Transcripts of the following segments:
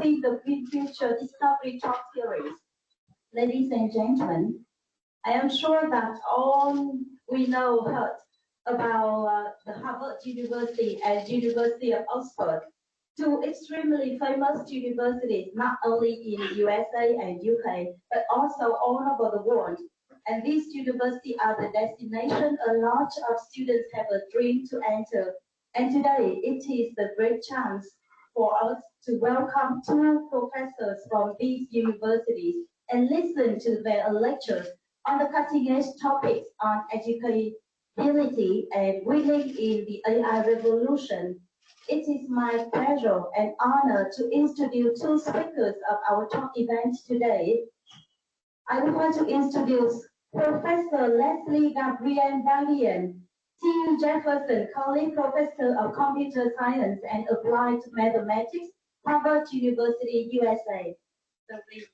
see the Green Future Discovery Talk Series. Ladies and gentlemen, I am sure that all we know heard about the Harvard University and University of Oxford, two extremely famous universities, not only in USA and UK, but also all over the world. And these universities are the destination a lot of students have a dream to enter. And today, it is a great chance for us to welcome two professors from these universities and listen to their lectures on the cutting-edge topics on educability and winning in the AI revolution. It is my pleasure and honor to introduce two speakers of our talk event today. I would like to introduce Professor Leslie Gabrielle Valiant, T. Jefferson Colley Professor of Computer Science and Applied Mathematics, Harvard University, USA. So please.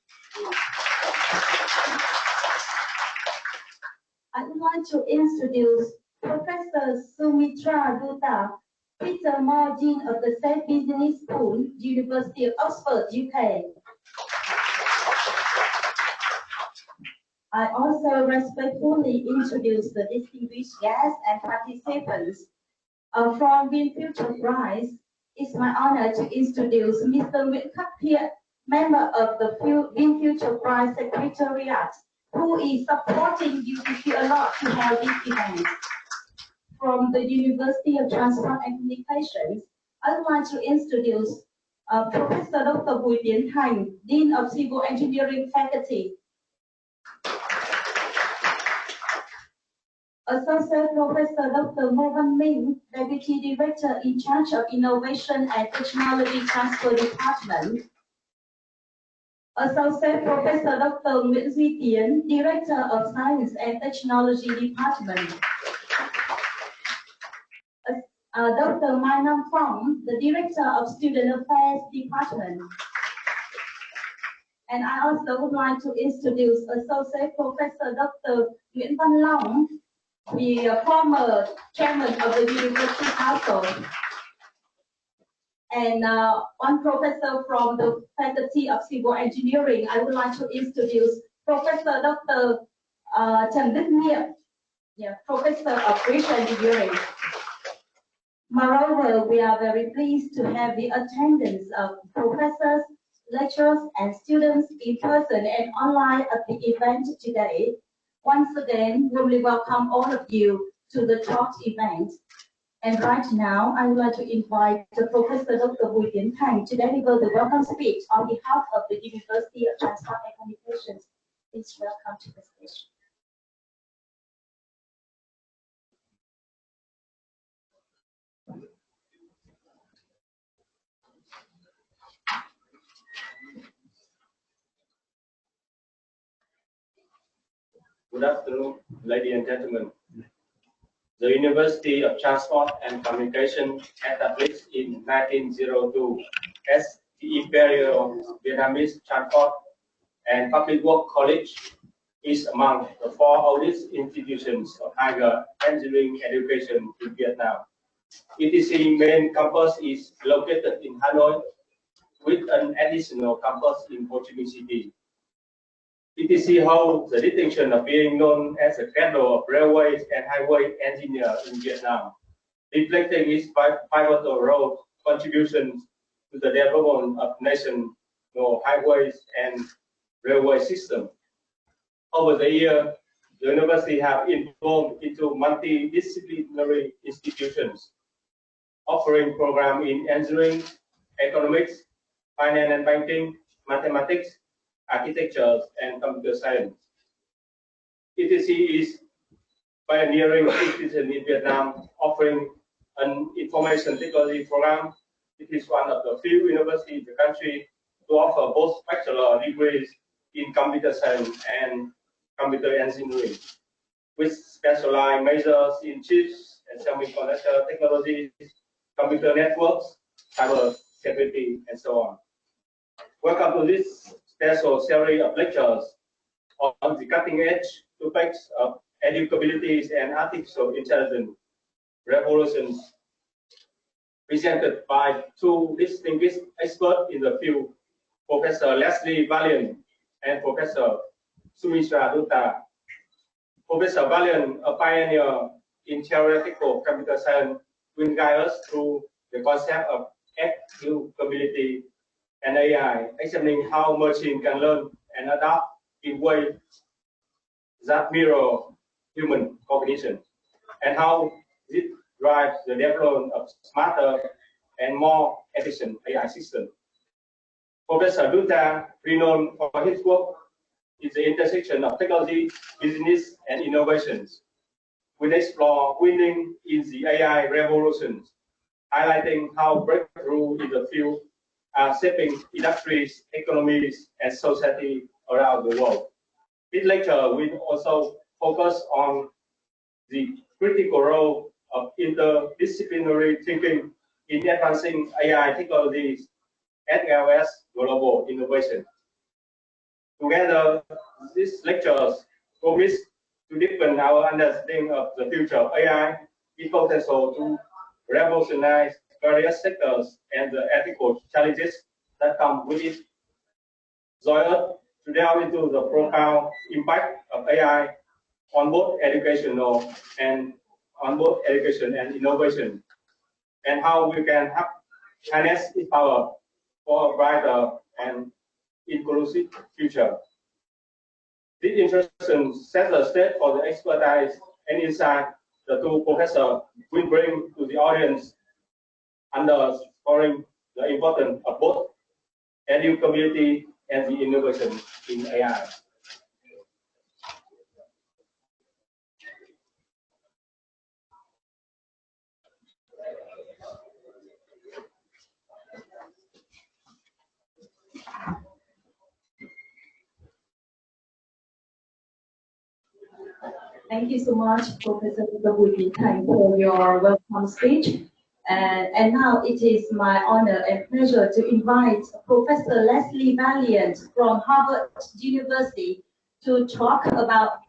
I would like to introduce Professor Sumitra Gupta, Peter Moore Dean of the State Business School, University of Oxford, UK. I also respectfully introduce the distinguished guests and participants. From Green Future Prize, it's my honor to introduce Mr. Nguyễn Khắc Thiện, member of the Green Future Prize Secretariat, who is supporting UTC a lot to have this event. From the University of Transport and Communications, I would like to introduce Professor Dr. Buổi, Dean of Civil Engineering Faculty. Associate Professor Dr. Ngô Văn Minh, Deputy Director in charge of Innovation and Technology Transfer Department. Associate Professor Dr. Nguyễn Duy Tiến, Director of Science and Technology Department. Dr. Mai Nam Phong, the Director of Student Affairs Department. And I also would like to introduce Associate Professor Dr. Nguyễn Văn Long, the former chairman of the University Council. And one professor from the Faculty of Civil Engineering, I would like to introduce Professor Dr. Trần Đức Nghiệp, Professor of Bridge Engineering. Moreover, we are very pleased to have the attendance of professors, lecturers, and students in person and online at the event today. Once again, warmly welcome all of you to the talk event. And right now, I would like to invite Professor Dr. Buổi to deliver the welcome speech on behalf of the University of Transport and Communications. Please welcome to the stage. Good afternoon, ladies and gentlemen. The University of Transport and Communication, established in 1902 as the Imperial Vietnamese Transport and Public Work College, is among the four oldest institutions of higher engineering education in Vietnam. ITC main campus is located in Hanoi, with an additional campus in Ho Chi Minh City. ITC holds the distinction of being known as a cradle of railways and highway engineer in Vietnam, reflecting its pivotal role contributions to the development of national highways and railway system. Over the years, the university has evolved into multidisciplinary institutions, offering programs in engineering, economics, finance and banking, mathematics, architecture, and computer science. ITC is pioneering institution in Vietnam, offering an information technology program. It is one of the few universities in the country to offer both bachelor degrees in computer science and computer engineering, with specialized majors in chips and semiconductor technologies, computer networks, cyber security, and so on. Welcome to this special series of lectures on the cutting-edge topics of educability and artificial intelligence revolutions, presented by two distinguished experts in the field Professor Leslie Valiant and Professor Sumitra Dutta. Professor Valiant, a pioneer in theoretical computer science, will guide us through the concept of active community and AI, examining how machine can learn and adapt in ways that mirror human cognition, and how it drives the development of smarter and more efficient AI systems. Professor Dutta, renowned for his work in the intersection of technology, business, and innovations, will explore winning in the AI revolution, highlighting how breakthroughs in the field are shaping industries, economies, and society around the world. This lecture will also focus on the critical role of interdisciplinary thinking in advancing AI technologies as well as global innovation. Together, these lectures promise to deepen our understanding of the future of AI, its potential to revolutionize various sectors and the ethical challenges that come with it. Join us to delve into the profound impact of AI on both education and innovation, and how we can harness its power for a brighter and inclusive future. This introduction sets the stage for the expertise and insight the two professors will bring to the audience, underscoring the importance of both edu community and the innovation in AI. Thank you so much, Professor Thành, for your welcome speech. And now it is my honor and pleasure to invite Professor Leslie Valiant from Harvard University to talk about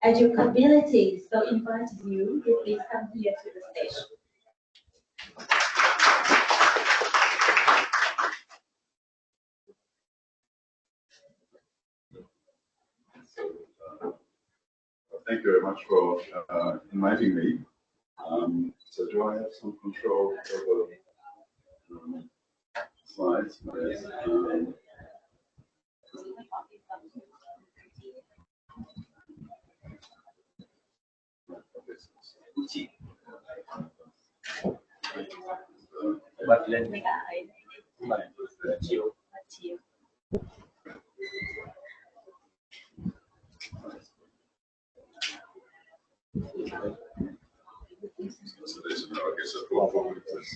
educability. So invite you to please come here to the stage. Thank you very much for inviting me. So do I have some control over slides? Yes. So this is now, I guess, a platform with this.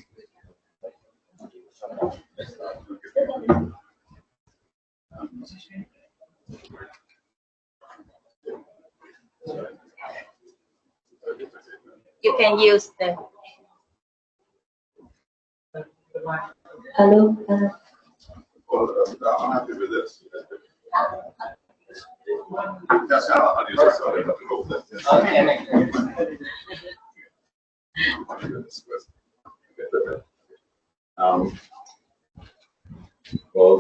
You can use the. Hello. Well, I'm happy with this. That's how I'll use this. I don't have to hold that. Well,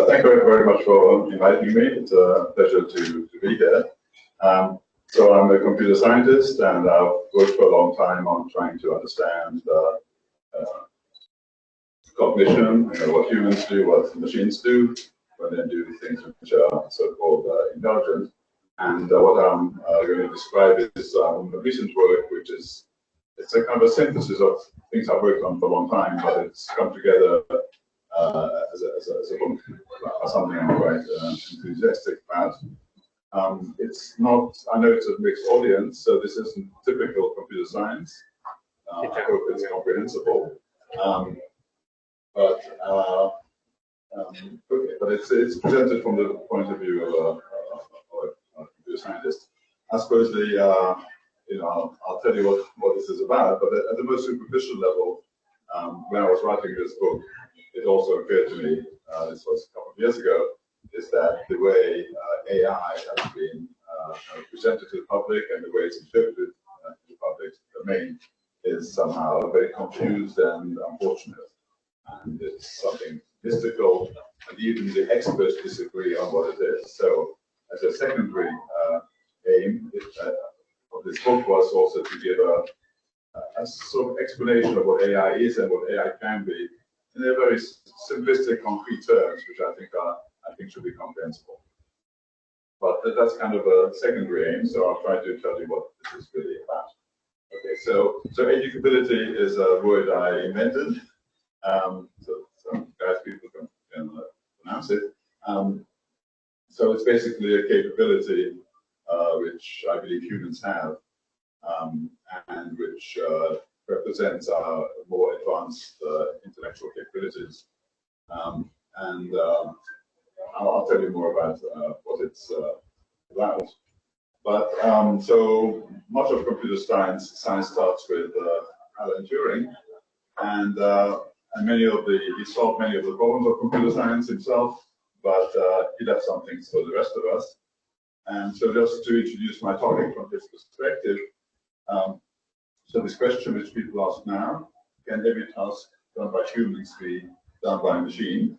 thank you very much for inviting me. It's a pleasure to be here. So I'm a computer scientist, and I've worked for a long time on trying to understand cognition, what humans do, what machines do, when they do things which are so-called intelligent. And what I'm going to describe is a recent work, which is it's a kind of a synthesis of things I've worked on for a long time, but it's come together as a book, something I'm quite enthusiastic about. It's not, I know it's a mixed audience, so this isn't typical computer science. I hope it's comprehensible. But it's presented from the point of view of a computer scientist. I suppose I'll tell you what this is about, but at the most superficial level, when I was writing this book, it also occurred to me, this was a couple of years ago, is that the way AI has been presented to the public and the way it's interpreted to the public domain is somehow very confused and unfortunate. And it's something mystical, and even the experts disagree on what it is. So, as a secondary aim of this book was also to give a sort of explanation of what AI is and what AI can be in a very simplistic, concrete terms, which I think should be comprehensible. But that's kind of a secondary aim, so I'll try to tell you what this is really about. Okay, so educability is a word I invented, so guys, people can pronounce it. So it's basically a capability which I believe humans have, and which represents our more advanced intellectual capabilities. I'll tell you more about what it's about. But so much of computer science starts with Alan Turing, and he solved many of the problems of computer science himself, but he left some things for the rest of us. And so just to introduce my topic from this perspective, so this question which people ask now, can every task done by humans be done by a machine?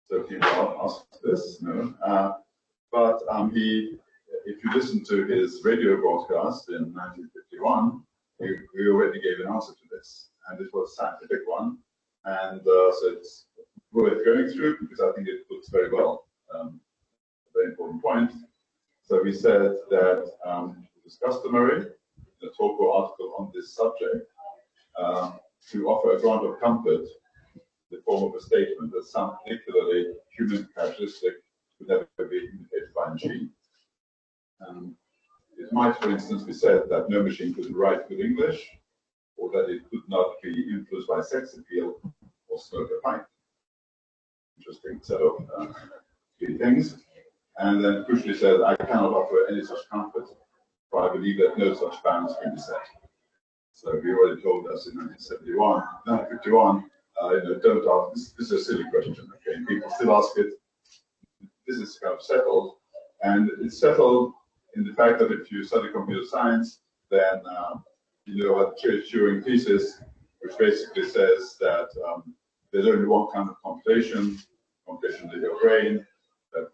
So people ask this, no. But if you listen to his radio broadcast in 1951, he already gave an answer to this, and this was a scientific one, and so it's worth going through because I think it puts very well a very important point. So he said that it was customary in a talk or article on this subject to offer a grant of comfort in the form of a statement that some particularly human characteristic could never be imitated by a machine. It might, for instance, be said that no machine could write good English, or that it could not be influenced by sex appeal or smoke a pipe. Interesting set of three things. And then crucially said, I cannot offer any such comfort, for I believe that no such bounds can be set. So he already told us in 1951, don't ask, this is a silly question, okay? And people still ask it. This is kind of settled, and it's settled in the fact that if you study computer science, then you know what the Turing thesis, which basically says that there's only one kind of computation in your brain,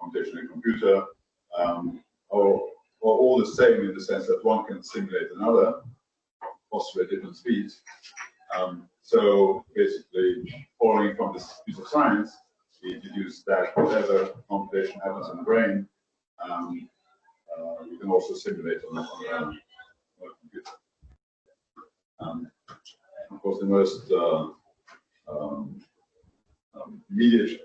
computation in a computer, or all the same in the sense that one can simulate another, possibly at different speeds. So basically, following from this piece of science, we deduce that whatever computation happens in the brain, you can also simulate on a computer. Of course, the most immediate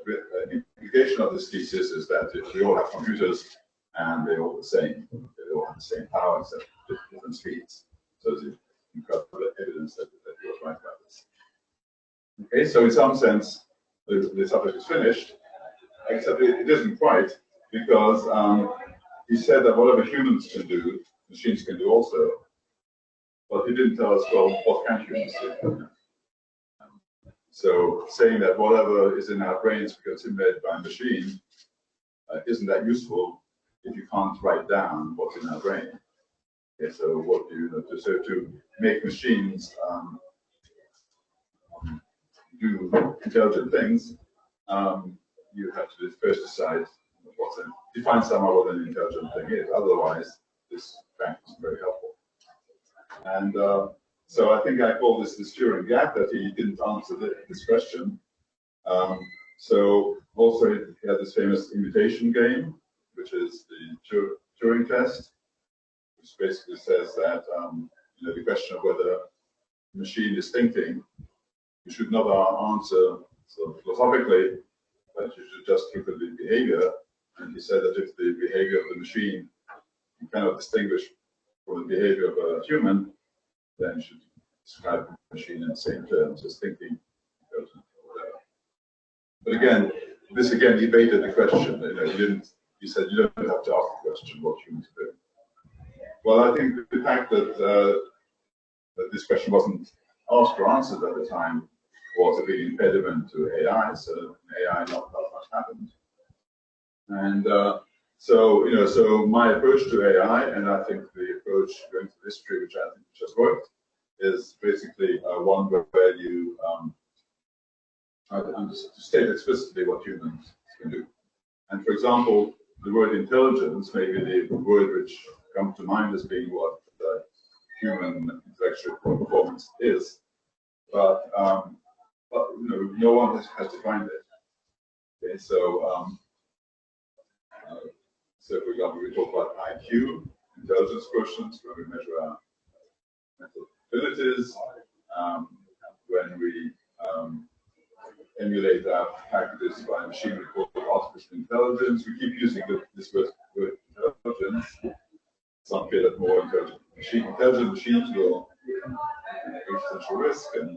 implication of this thesis is that if we all have computers and they're all the same, they all have the same power except different speeds. So there's incredible evidence that you're right about this. Okay, so in some sense, the subject is finished, except it isn't quite, because he said that whatever humans can do, machines can do also. But he didn't tell us, well, what can humans do? So saying that whatever is in our brains becomes simulated by a machine isn't that useful if you can't write down what's in our brain. Okay, so what do you do? So to make machines do intelligent things, you have to first decide define somehow what an intelligent thing is. Otherwise, this fact is very helpful. And so I think I call this the Turing gap, that he didn't answer this question. So also he had this famous imitation game, which is the Turing test, which basically says that the question of whether the machine is thinking, you should not answer sort of philosophically, but you should just look at the behavior. And he said that if the behavior of the machine you cannot distinguish from the behavior of a human, then you should describe the machine in the same terms as thinking, or whatever. But again, this again evaded the question. He said you don't have to ask the question what humans do. Well, I think the fact that that this question wasn't asked or answered at the time was a big impediment to AI. So in AI, not much happened. And so my approach to AI, and I think the approach going to history, which I think just worked, is basically one where you try to state explicitly what humans can do. And for example, the word intelligence may be the word which comes to mind as being what human intellectual performance is, but no one has defined it. Okay, so for example, we talk about IQ, intelligence quotients, when we measure our mental abilities, when we emulate our packages by a machine we call artificial intelligence. We keep using this word intelligence. Some feel that more intelligent machines will face potential risk and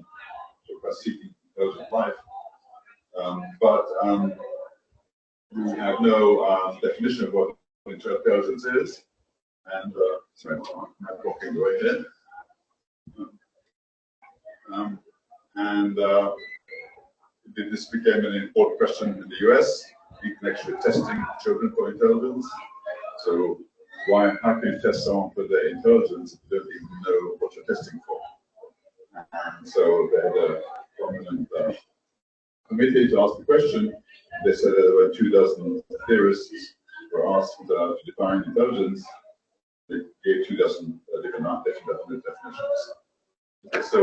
talk about seeking intelligent life. But we have no definition of what intelligence is. And sorry, I'm talking right here. This became an important question in the US in connection with testing children for intelligence. So how can you test someone for their intelligence if you don't even know what you're testing for? And so they had a prominent committee to ask the question. They said that there were 24 theorists were asked to define intelligence. They gave 24 different definitions. So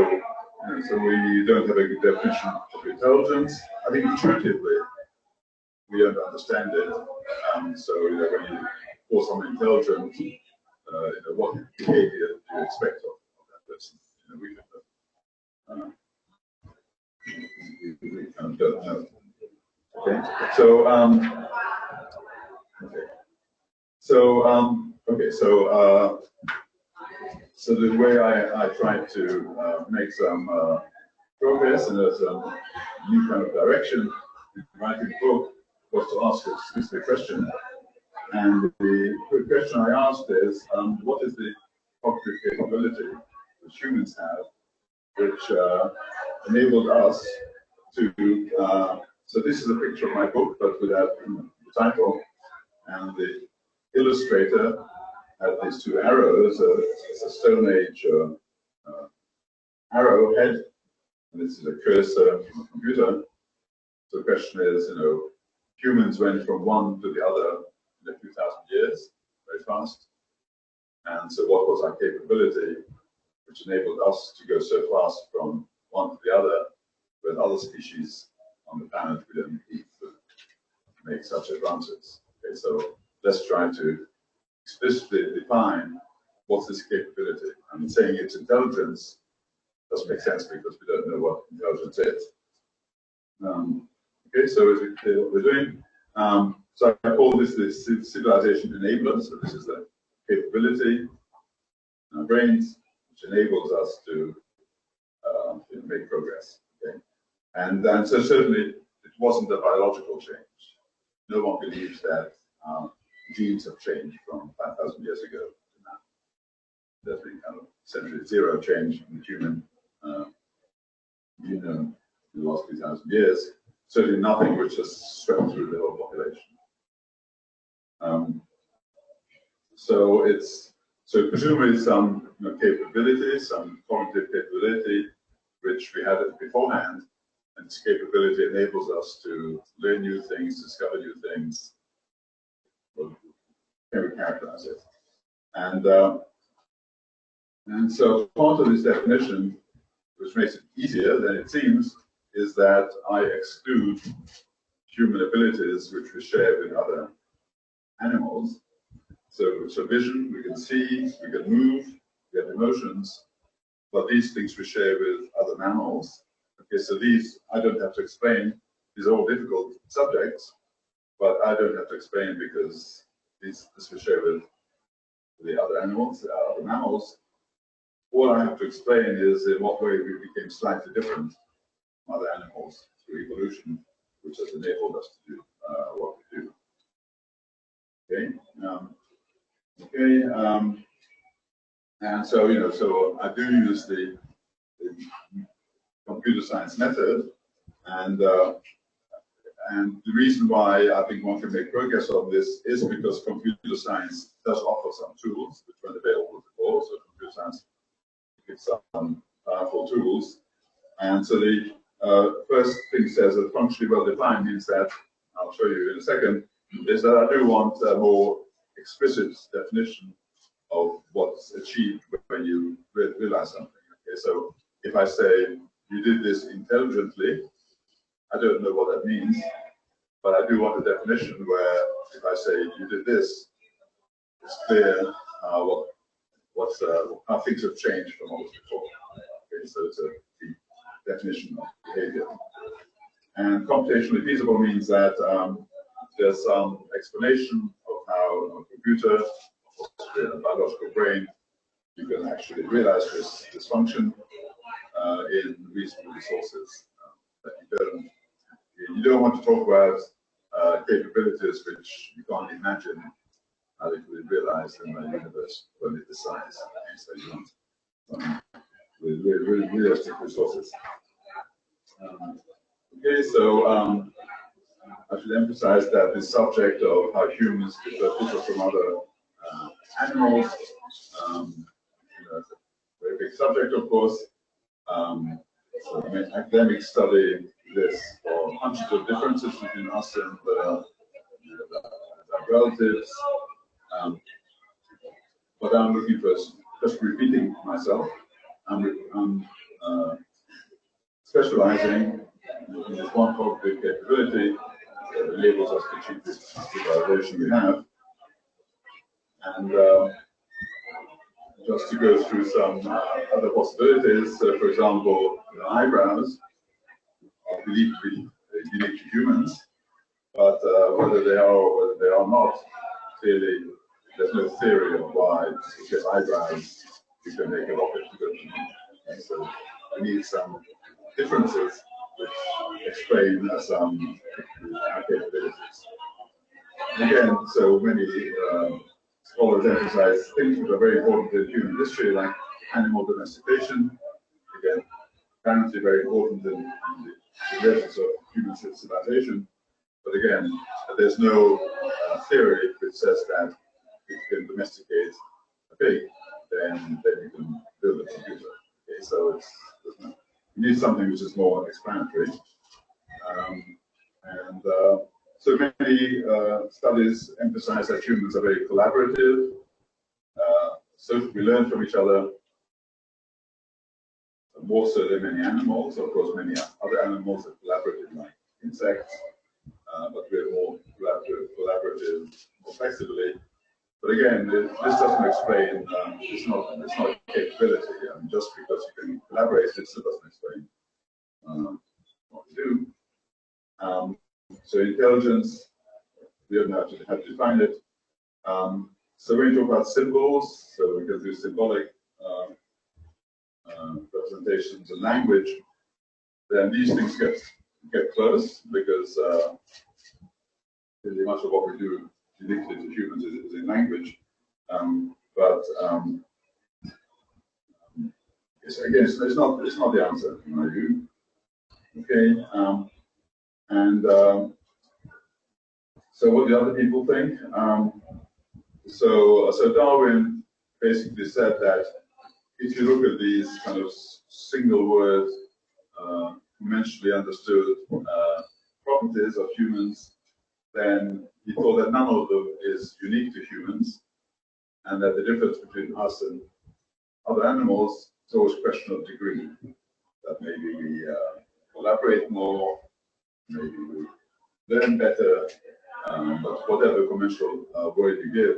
we don't have a good definition of intelligence. I think intuitively we don't understand it. So when you call someone intelligent, what behavior do you expect of that person? We kind of don't know. Okay. So the way I tried to make some progress in a new kind of direction in writing the book was to ask a specific question. And the question I asked is, what is the cognitive capability that humans have which enabled us to, so this is a picture of my book, but without the title, and the illustrator had these two arrows. It's a Stone Age arrowhead, and this is a cursor from a computer. So the question is, humans went from one to the other in a few thousand years, very fast. And so what was our capability which enabled us to go so fast from one to the other when other species on the planet we didn't need to make such advances? Okay, so let's try to explicitly define what's this capability. And saying it's intelligence doesn't make sense because we don't know what intelligence is. Okay, so what we're doing. So I call this the civilization enabler. So this is the capability in our brains which enables us to make progress. Okay, and so certainly it wasn't a biological change. No one believes that genes have changed from 5,000 years ago to now. There's been kind of essentially zero change in the human genome in the last 2,000 years. Certainly nothing which has swept through the whole population. So presumably some capability, some cognitive capability, which we had beforehand, and this capability enables us to learn new things, discover new things. Well, can we characterize it? And so part of this definition, which makes it easier than it seems, is that I exclude human abilities which we share with other animals. So vision, we can see, we can move, we have emotions, but these things we share with other mammals. Okay, so these I don't have to explain. These are all difficult subjects, but I don't have to explain because this we share with the other animals, other mammals. All I have to explain is in what way we became slightly different from other animals through evolution, which has enabled us to do what we do. Okay. And so so I do use the computer science method, and the reason why I think one can make progress on this is because computer science does offer some tools which weren't available before. So computer science gives some powerful tools, and so the first thing says that functionally well defined means that I'll show you in a second, is that I do want a more explicit definition of what's achieved when you realize something. Okay, so if I say you did this intelligently, I don't know what that means, but I do want a definition where if I say you did this, it's clear how things have changed from what was before. Okay, so it's the definition of behavior. And computationally feasible means that there's some explanation of how a computer, or a biological brain, you can actually realize this function in reasonable resources that you don't want to talk about capabilities which you can't imagine how they could be realized in the universe when it decides. So you want with realistic resources. Okay, so I should emphasize that the subject of how humans differ from other animals, it's a very big subject, of course. So academics study this for hundreds of differences between us and our relatives. But I'm looking for, just repeating myself, I'm specializing in this one cognitive capability that enables us to achieve this civilization we have. And just to go through some other possibilities, for example, eyebrows are believed to be unique to humans, but whether they are or whether they are not, clearly there's no theory of why if you have eyebrows you can make a rocket to go to the moon. And so we need some differences which explain some capabilities. Again, so many scholars emphasize things which are very important in human history, like animal domestication. Again, apparently very important in the basis of human civilization. But again, there's no theory which says that if you can domesticate a pig, then you can build a computer. Okay, so you need something which is more explanatory. So many studies emphasize that humans are very collaborative. So we learn from each other more so than many animals. Of course, many other animals are collaborative, like insects, but we're more collaborative more flexibly. But again, this doesn't explain. It's not a capability. Just because you can collaborate, it still doesn't explain what we do. So intelligence, we don't have to define it. So when you talk about symbols, so we can do symbolic representations and language, then these things get close because really much of what we do uniquely to humans is in language. Again, it's not the answer in my view. Okay, so what do other people think? So Darwin basically said that if you look at these kind of single word, conventionally understood properties of humans, then he thought that none of them is unique to humans, and that the difference between us and other animals is always a question of degree. That maybe we collaborate more, maybe we learn better, but whatever conventional word you give,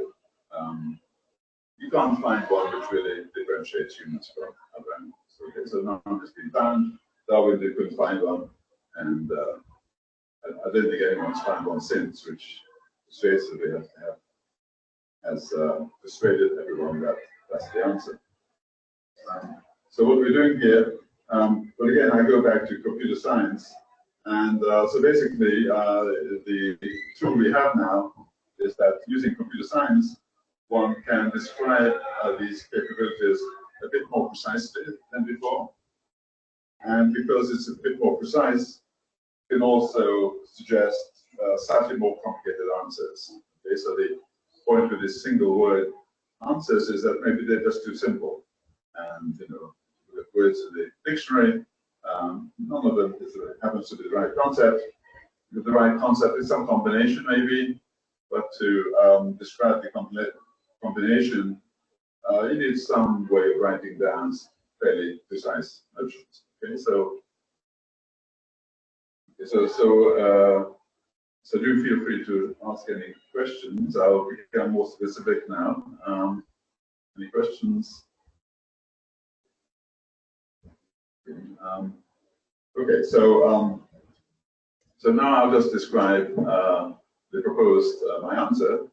you can't find one which really differentiates humans from other animals. Okay, so none has been found. Darwin couldn't find one, and I don't think anyone's found one since, which persuasively has persuaded everyone that that's the answer. So what we're doing here, but again, I go back to computer science, and so basically the tool we have now is that using computer science, one can describe these capabilities a bit more precisely than before. And because it's a bit more precise, it can also suggest slightly more complicated answers. Okay, so the point with this single word answers is that maybe they're just too simple. And with words in the dictionary, none of them happens to be the right concept. the right concept. It's some combination maybe, but to describe the combination, you need some way of writing down fairly precise notions. Okay, so do feel free to ask any questions. I'll become more specific now. Any questions? Okay, so now I'll just describe the proposed my answer.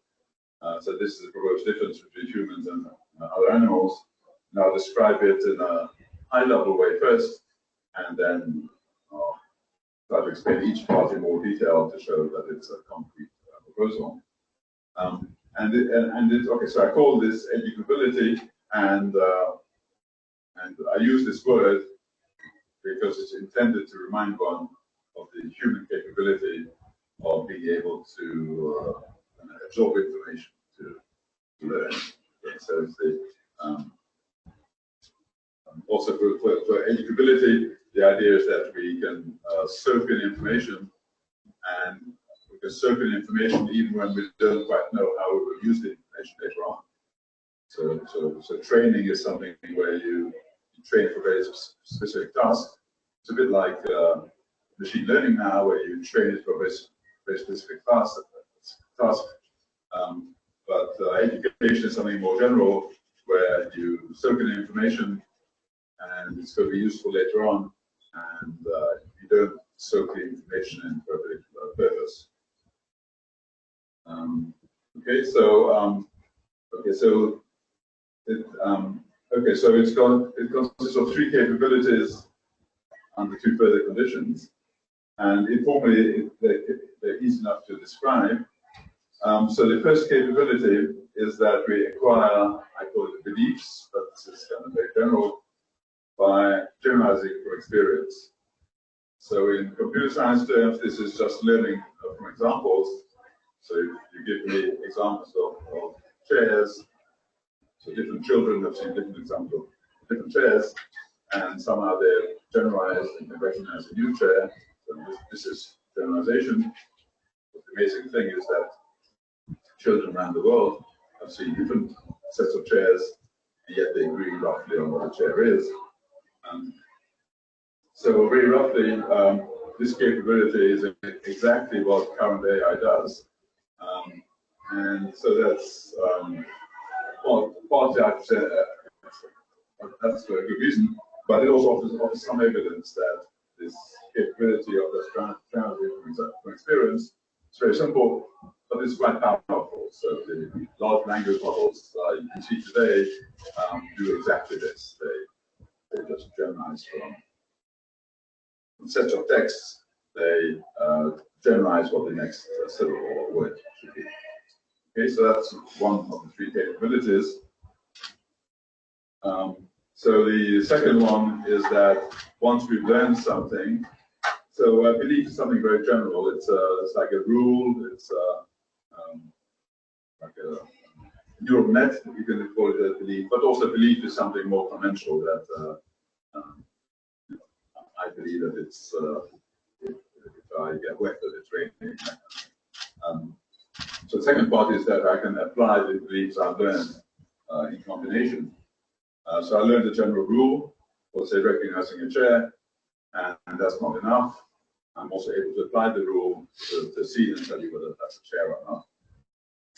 So this is the proposed difference between humans and other animals. And I'll describe it in a high-level way first, and then try to explain each part in more detail to show that it's a concrete proposal. Okay, so I call this educability, and I use this word because it's intended to remind one of the human capability of being able to absorb information, to learn. So it's the, also for educability, the idea is that we can soak in information, and we can soak in information even when we don't quite know how we will use the information later on. So training is something where you train for very specific tasks. It's a bit like machine learning now, where you train it for a very specific task. But education is something more general, where you soak in information, and it's going to be useful later on, and you don't soak the information in for a particular purpose. It consists of three capabilities under two further conditions, and informally they're easy enough to describe. So the first capability is that we acquire, I call it beliefs, but this is kind of very general, by generalizing from experience. So in computer science terms, this is just learning from examples. So you give me examples of chairs. So different children have seen different examples of different chairs, and somehow they're generalized and they recognize a new chair. So this is generalization. But the amazing thing is that children around the world have seen different sets of chairs, and yet they agree roughly on what a chair is. So very roughly, this capability is exactly what current AI does. And so that's partly I have to say that's for a good reason, but it also offers some evidence that this capability of this translation from experience is very simple, but it's quite powerful. So the large language models you can see today do exactly this. They just generalize from sets of texts. They generalize what the next syllable or word should be. Okay, so that's one of the three capabilities. So the second one is that once we've learned something, so I believe is something very general. It's like a rule. It's like a neural net. You can call it a belief, but also belief is something more conventional. That I believe that it's if I get wet, that it's raining. So the second part is that I can apply the beliefs I've learned in combination. So I learned the general rule, for say recognizing a chair, and that's not enough. I'm also able to apply the rule to see and tell you whether that's a chair or not.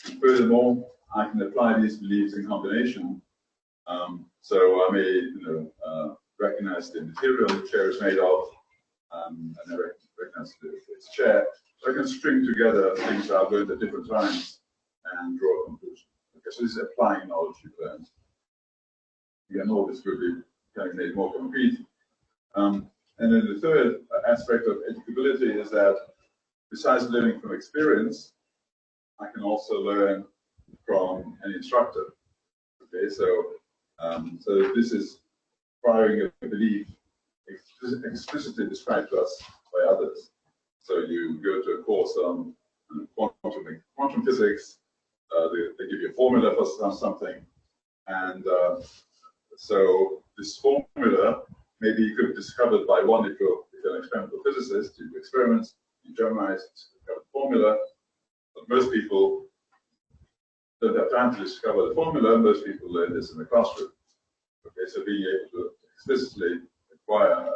And furthermore, I can apply these beliefs in combination. So I may, recognize the material the chair is made of, and then recognize its chair. So I can string together things I've learned at different times and draw a conclusion. Okay, so this is applying knowledge you've learned. Again, all this will be kind of made more concrete. And then the third aspect of educability is that besides learning from experience, I can also learn from an instructor. Okay, so this is acquiring a belief explicitly described to us by others. So you go to a course on quantum physics, they give you a formula for something, and so this formula maybe you could have discovered by one if you're an experimental physicist, you do experiments, you generalize the formula, but most people don't have time to discover the formula. Most people learn this in the classroom. Okay, so being able to explicitly acquire,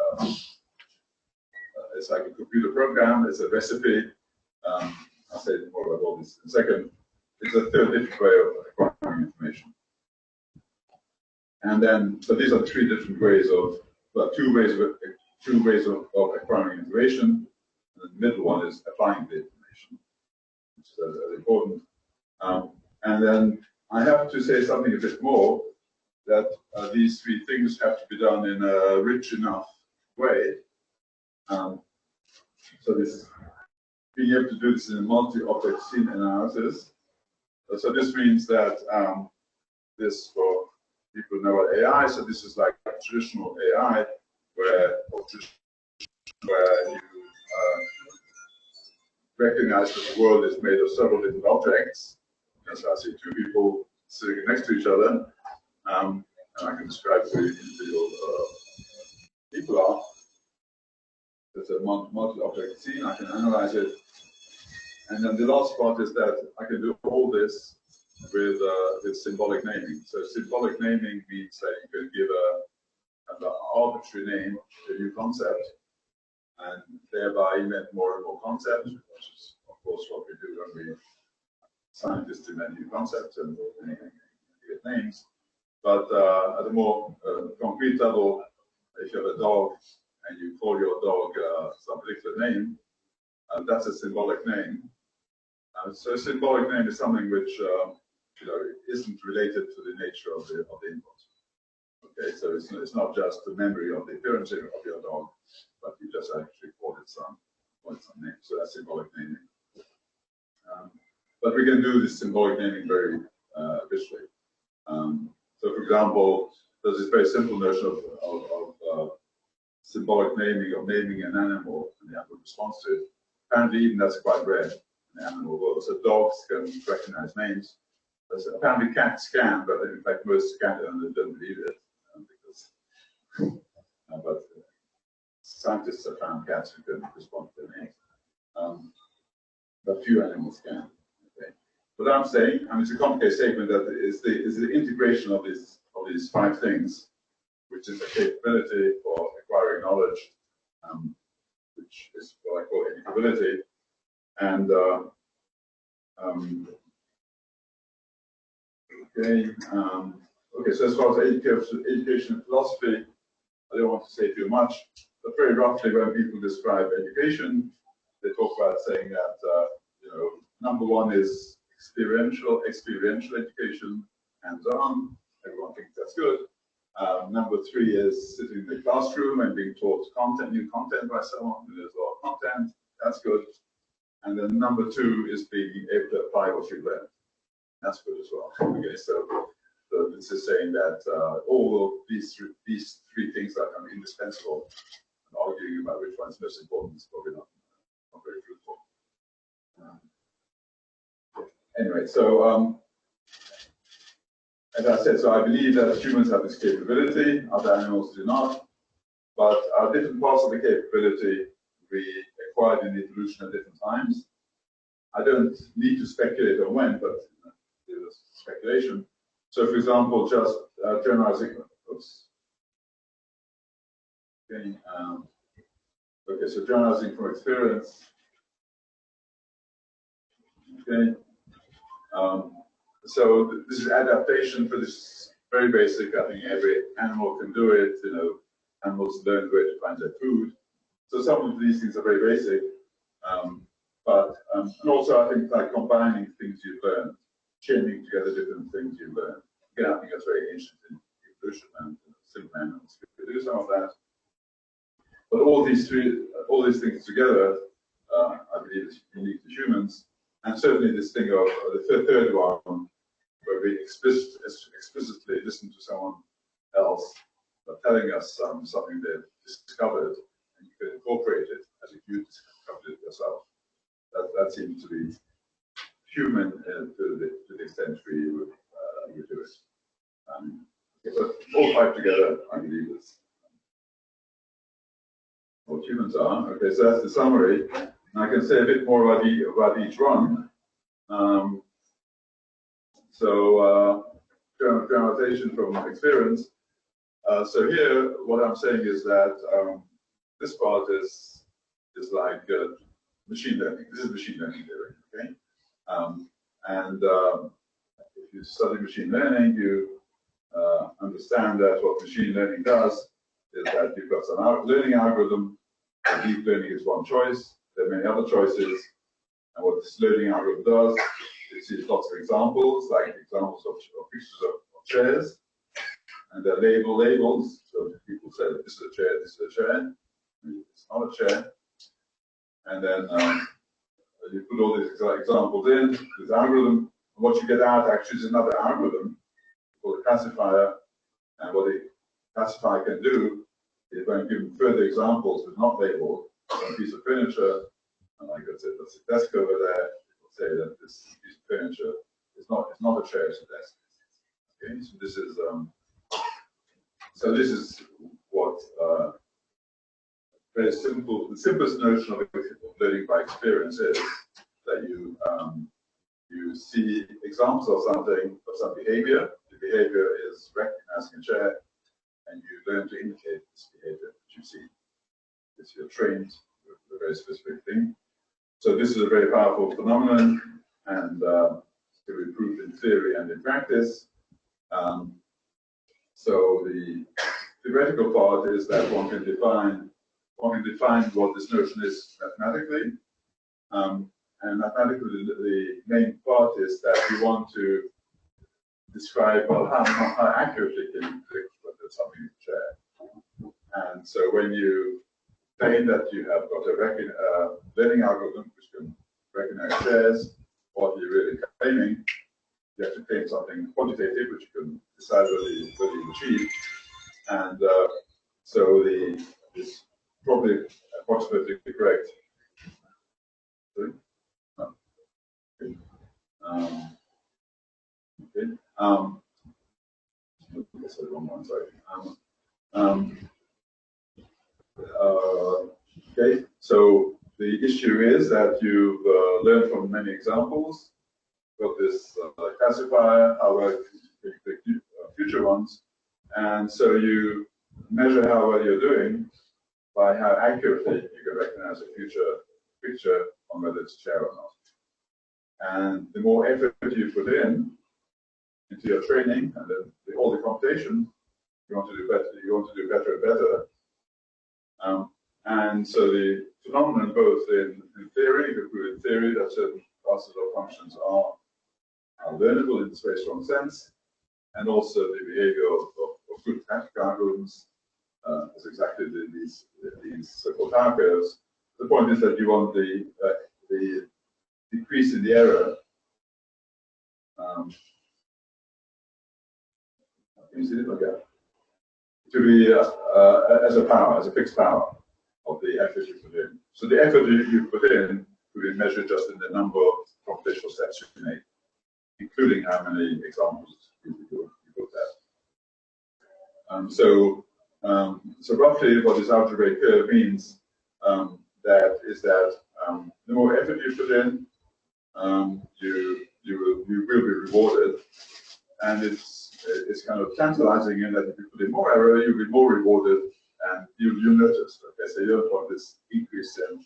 it's like a computer program, it's a recipe. I'll say more about all this in a second. It's a third different way of acquiring information. And then, so these are three different ways of, well, two ways of acquiring information. And the middle one is applying the information, which is as important. And then I have to say something a bit more, that these three things have to be done in a rich enough way. So this, being able to do this in a multi-object scene analysis. So this means that this, for people who know what AI, so this is like traditional AI, where you recognize that the world is made of several different objects. So I see two people sitting next to each other, and I can describe who the individual people are. It's a multi-object scene. I can analyze it, and then the last part is that I can do all this with symbolic naming. So symbolic naming means that you can give an arbitrary name to a new concept, and thereby invent more and more concepts, which is of course what we do when we scientists invent new concepts and give names. But at a more concrete level, if you have a dog and you call your dog some particular name, that's a symbolic name. So a symbolic name is something which isn't related to the nature of the input. Okay, so it's not just the memory of the appearance of your dog, but you just actually call it some name. So that's symbolic naming. But we can do this symbolic naming very visually. So, for example, there's this very simple notion of symbolic naming, of naming an animal, and the animal responds to it. Apparently, even that's quite rare in the animal world. So, dogs can recognize names. Apparently, cats can, but in fact, most cat owners don't believe it. But scientists have found cats who can respond to their names. But few animals can. Okay. What I'm saying, it's a complicated statement, that is the integration of these five things, which is a capability for acquiring knowledge, which is what I call educability. And okay, so as far as education and philosophy, I don't want to say too much, but very roughly, when people describe education, they talk about saying that number one is experiential education, hands-on. Everyone thinks that's good. Number three is sitting in the classroom and being taught new content by someone. There's a lot of content. That's good. And then number two is being able to apply what you learned. That's good as well. Okay, so this is saying that all of these three things are kind of indispensable. And arguing about which one is most important is probably not very fruitful. Anyway, so as I said, so I believe that humans have this capability, other animals do not, but different parts of the capability we acquired in evolution at different times. I don't need to speculate on when, but there's speculation. So, for example, just generalizing. Oops. Okay, okay, so generalizing from experience. Okay. So this is adaptation for this very basic. I think every animal can do it. Animals learn where to find their food. So some of these things are very basic. And also I think like combining things you've learned, chaining together different things you've learned. Again, I think that's very ancient in evolution, and simple animals could do some of that. But all these things together, I believe, is unique to humans. And certainly this thing of the third one, where we explicitly listen to someone else telling us something they've discovered, and you can incorporate it as if you discovered it yourself. That seems to be human to the extent we would do it. Okay, but all five together, I believe, is what humans are. Okay, so that's the summary. I can say a bit more about each one. Generalization from experience. So here, what I'm saying is that this part is like machine learning. This is machine learning theory, okay? If you study machine learning, you understand that what machine learning does is that you've got some learning algorithm. Deep learning is one choice. There are many other choices. And what this learning algorithm does, it sees lots of examples, like examples of pictures of chairs, and they're labels. So people say that this is a chair, this is a chair. It's not a chair. And then you put all these examples in this algorithm. And what you get out actually is another algorithm called a classifier. And what the classifier can do is when given further examples that's not labeled, on a piece of furniture, and like I said, that's a desk over there, it will say that this piece of furniture is not a chair, it's a desk. Okay, so this is what very simple. The simplest notion of learning by experience is that you see examples of something, of some behavior. The behavior is recognizing a chair, and you learn to imitate this behavior that you see. If you're trained with a very specific thing. So this is a very powerful phenomenon, and to be proved in theory and in practice. So the theoretical part is that one can define what this notion is mathematically. And mathematically, the main part is that you want to describe how accurately can you predict whether something is a chair. And so when you claim that you have got a learning algorithm which can recognize chairs, what you're really claiming, you have to claim something quantitative which you can decide whether you achieve. And so it's probably approximately correct. Sorry? No. Okay. That's the wrong one, sorry. Okay, so the issue is that you've learned from many examples. Got this classifier, however, the future ones, and so you measure how well you're doing by how accurately you can recognize a future picture on whether it's a chair or not. And the more effort you put into your training and all the computation, you want to do better. You want to do better and better. And so the phenomenon, both in theory, you can prove in theory that certain classes of functions are learnable in this very strong sense, and also the behavior of good tactical algorithms is exactly these so-called power curves. The point is that you want the decrease in the error. Can you see it? Okay. To be as a fixed power of the effort you put in. So the effort you put in will be measured just in the number of computational steps you make, including how many examples you put there. So roughly what this algebraic curve means that the more effort you put in, you will be rewarded, and it's kind of tantalizing in that if you put in more error, you'll be more rewarded, and you'll notice. Okay, so you don't want this increase in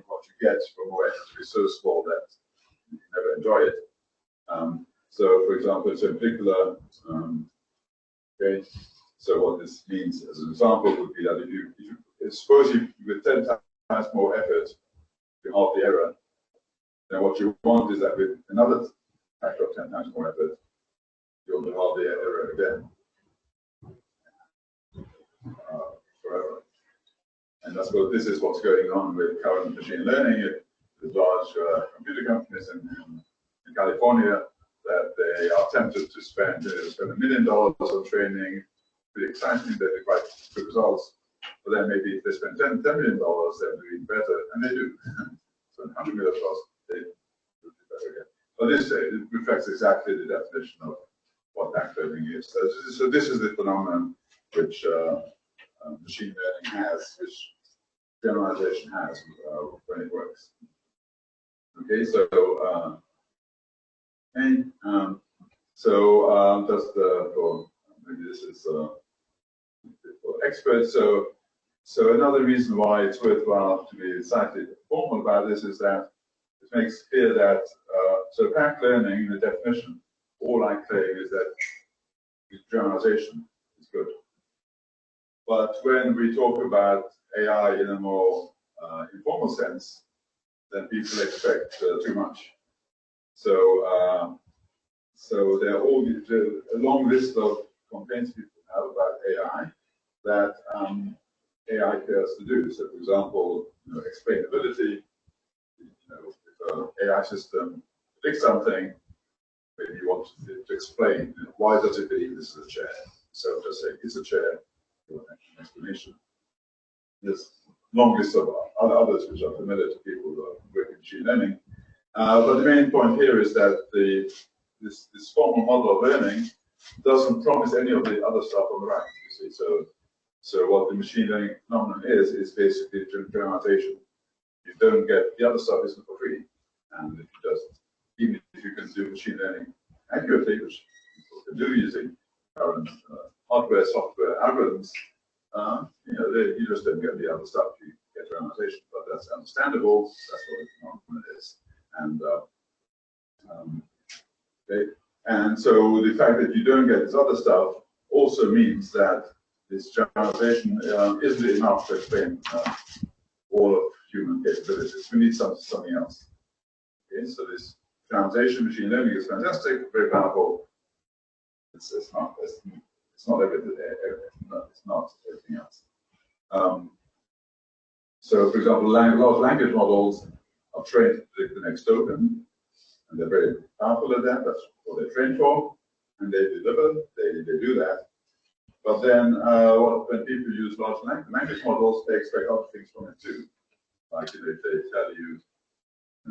what you get from more effort to be so small that you can never enjoy it. So, for example, in particular, okay. So what this means, as an example, would be that if you suppose you with 10 times more effort, you halve the error. Then what you want is that with another factor of 10 times more effort, you'll halve the error again forever. And that's what this is what's going on with current machine learning. With large computer companies in California, that they are tempted to spend $1 million on training. Pretty exciting, they do quite good results. But then maybe if they spend $10 million, they'll do even better, and they do. So $100 million, they do better again. But this it reflects exactly the definition of what back learning is. So this is the phenomenon which machine learning has, which generalization has when it works. Okay, so just for maybe this is for experts. So another reason why it's worthwhile to be slightly formal about this is that it makes clear that so back learning, the definition, all I'm saying is that generalization is good. But when we talk about AI in a more informal sense, then people expect too much. So so there are all a long list of complaints people have about AI that AI fails to do. So, for example, explainability. If an AI system predicts something, maybe you want to explain why does it believe this is a chair. So just say it's a chair. An explanation. There's a long list of others which are familiar to people who are working in machine learning. But the main point here is that this formal model of learning doesn't promise any of the other stuff on the right. You see, so what the machine learning phenomenon is basically generalization. You don't get the other stuff isn't for free, and if you just even if you can do machine learning accurately, which people can do using current hardware, software algorithms, you just don't get the other stuff. You get generalization, but that's understandable. That's what the phenomenon is. And so the fact that you don't get this other stuff also means that this generalization isn't enough to explain all of human capabilities. We need something else. Okay, so this generalization machine learning is fantastic, very powerful. It's not everything. It's not everything else. So, for example, large language models are trained to predict the next token, and they're very powerful at that. That's what they're trained for, and they deliver. They do that. But then, when people use large language models, they expect other things from it too. Like if they tell you,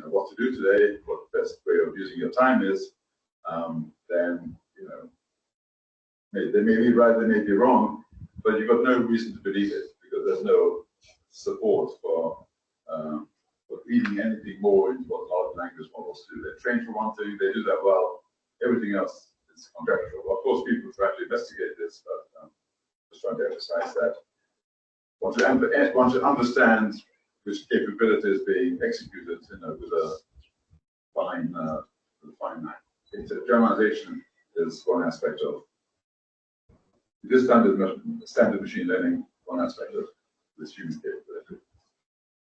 what to do today, what the best way of using your time is, then they may be right, they may be wrong, but you've got no reason to believe it because there's no support for reading anything more into what large language models do. They're trained for one thing, they do that well. Everything else is conjectural. Of course, people try to investigate this, but just trying to emphasize that. Once you understand which capability is being executed, with a fine line. Generalization is one aspect of this standard machine learning, one aspect of this human capability.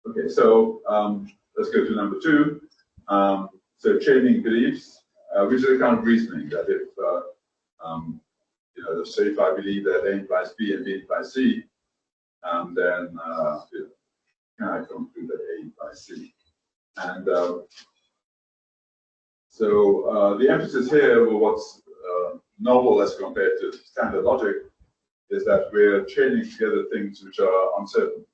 Okay, so let's go to number 2. So chaining beliefs, which is a kind of reasoning that if, say if I believe that A implies B and B implies C, then can I conclude that A implies C? And so the emphasis here, or what's novel as compared to standard logic, is that we're chaining together things which are uncertain.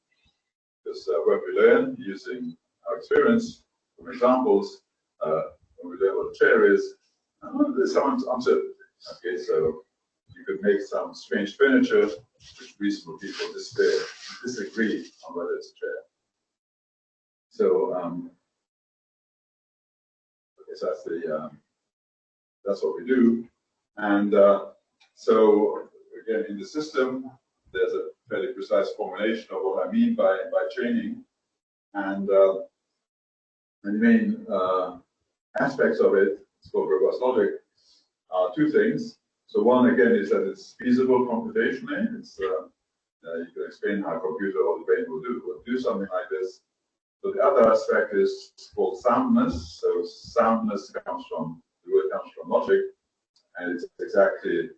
Because when we learn using our experience from examples, when we learn what a chair is, there's some uncertainty. Okay, so you could make some strange furniture, which reasonable people disagree on whether it's a chair. So, so that's what we do, and so again in the system, there's a fairly precise formulation of what I mean by chaining, and the main aspects of it, it's called robust logic, are 2 things. So one again is that it's feasible computationally. It's you can explain how a computer or the brain will do something like this. So the other aspect is called soundness. So soundness comes from the word comes from logic, and it's exactly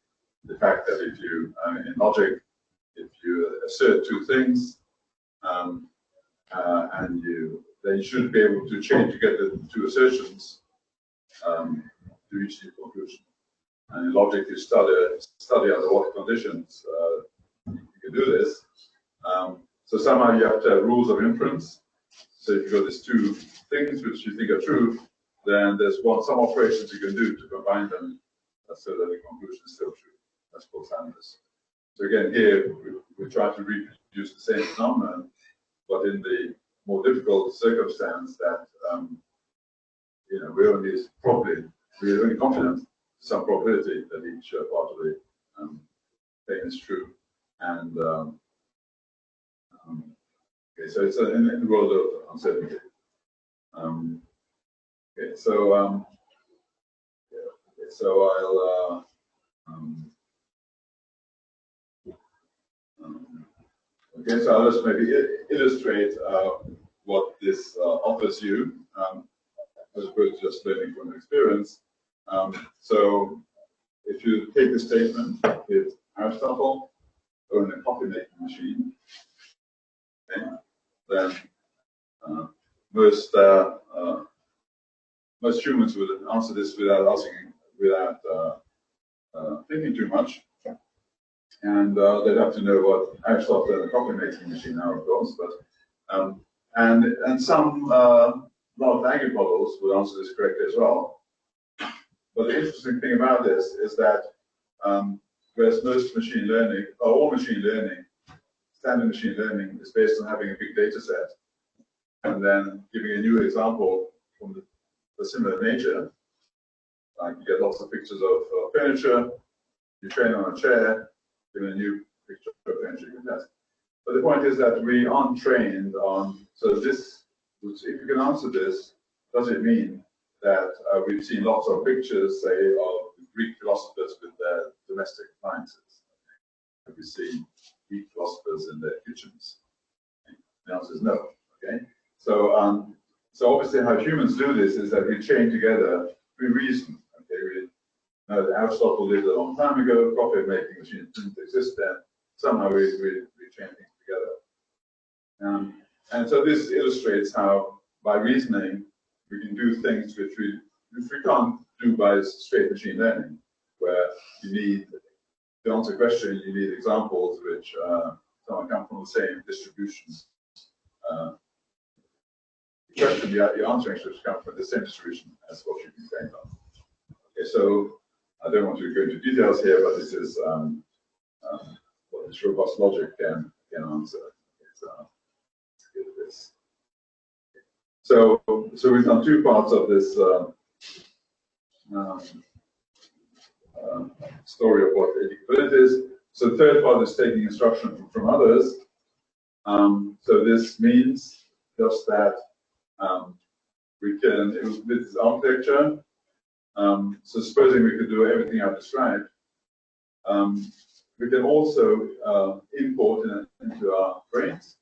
the fact that if you in logic, if you assert 2 things, and then you should be able to chain together the 2 assertions to reach the conclusion. And in logic, you study under what conditions you can do this. So somehow you have to have rules of inference. So if you've got these 2 things which you think are true, then there's some operations you can do to combine them so that the conclusion is still true. That's called soundness. So again, here we try to reproduce the same phenomenon but in the more difficult circumstance that we're only confident to some probability that each part of the thing is true, and okay, so it's in the world of uncertainty. Okay, so I'll okay, so I'll just maybe illustrate what this offers you, as opposed to just learning from experience. So if you take the statement with Aristotle owned a coffee making machine, okay, then most humans would answer this without thinking too much, and they'd have to know what Aristotle and a coffee making machine are, of course. But and some large language models would answer this correctly as well. But the interesting thing about this is that whereas most machine learning, or all machine learning, standard machine learning is based on having a big data set and then giving a new example from the similar nature. Like you get lots of pictures of furniture, you train on a chair, give a new picture of furniture you can test. But the point is that we aren't trained on, so this, if you can answer this, does it mean that we've seen lots of pictures, say, of Greek philosophers with their domestic appliances? Have we seen Greek philosophers in their kitchens? The answer is no. Okay, so so obviously how humans do this is that we chain together, we reason. Okay, we know that Aristotle lived a long time ago, coffee making machines didn't exist then. Somehow we chain things together. And so this illustrates how, by reasoning, we can do things which we can't do by straight machine learning, where you need, to answer a question, you need examples which come from the same distribution. The question you're answering should come from the same distribution as what you've been trained on. Okay, so I don't want to go into details here, but this is what this robust logic can answer. So we've done two parts of this story of what educability is. So the third part is taking instruction from others. So this means just that we can, with this architecture, so supposing we could do everything I've described, we can also import into our brains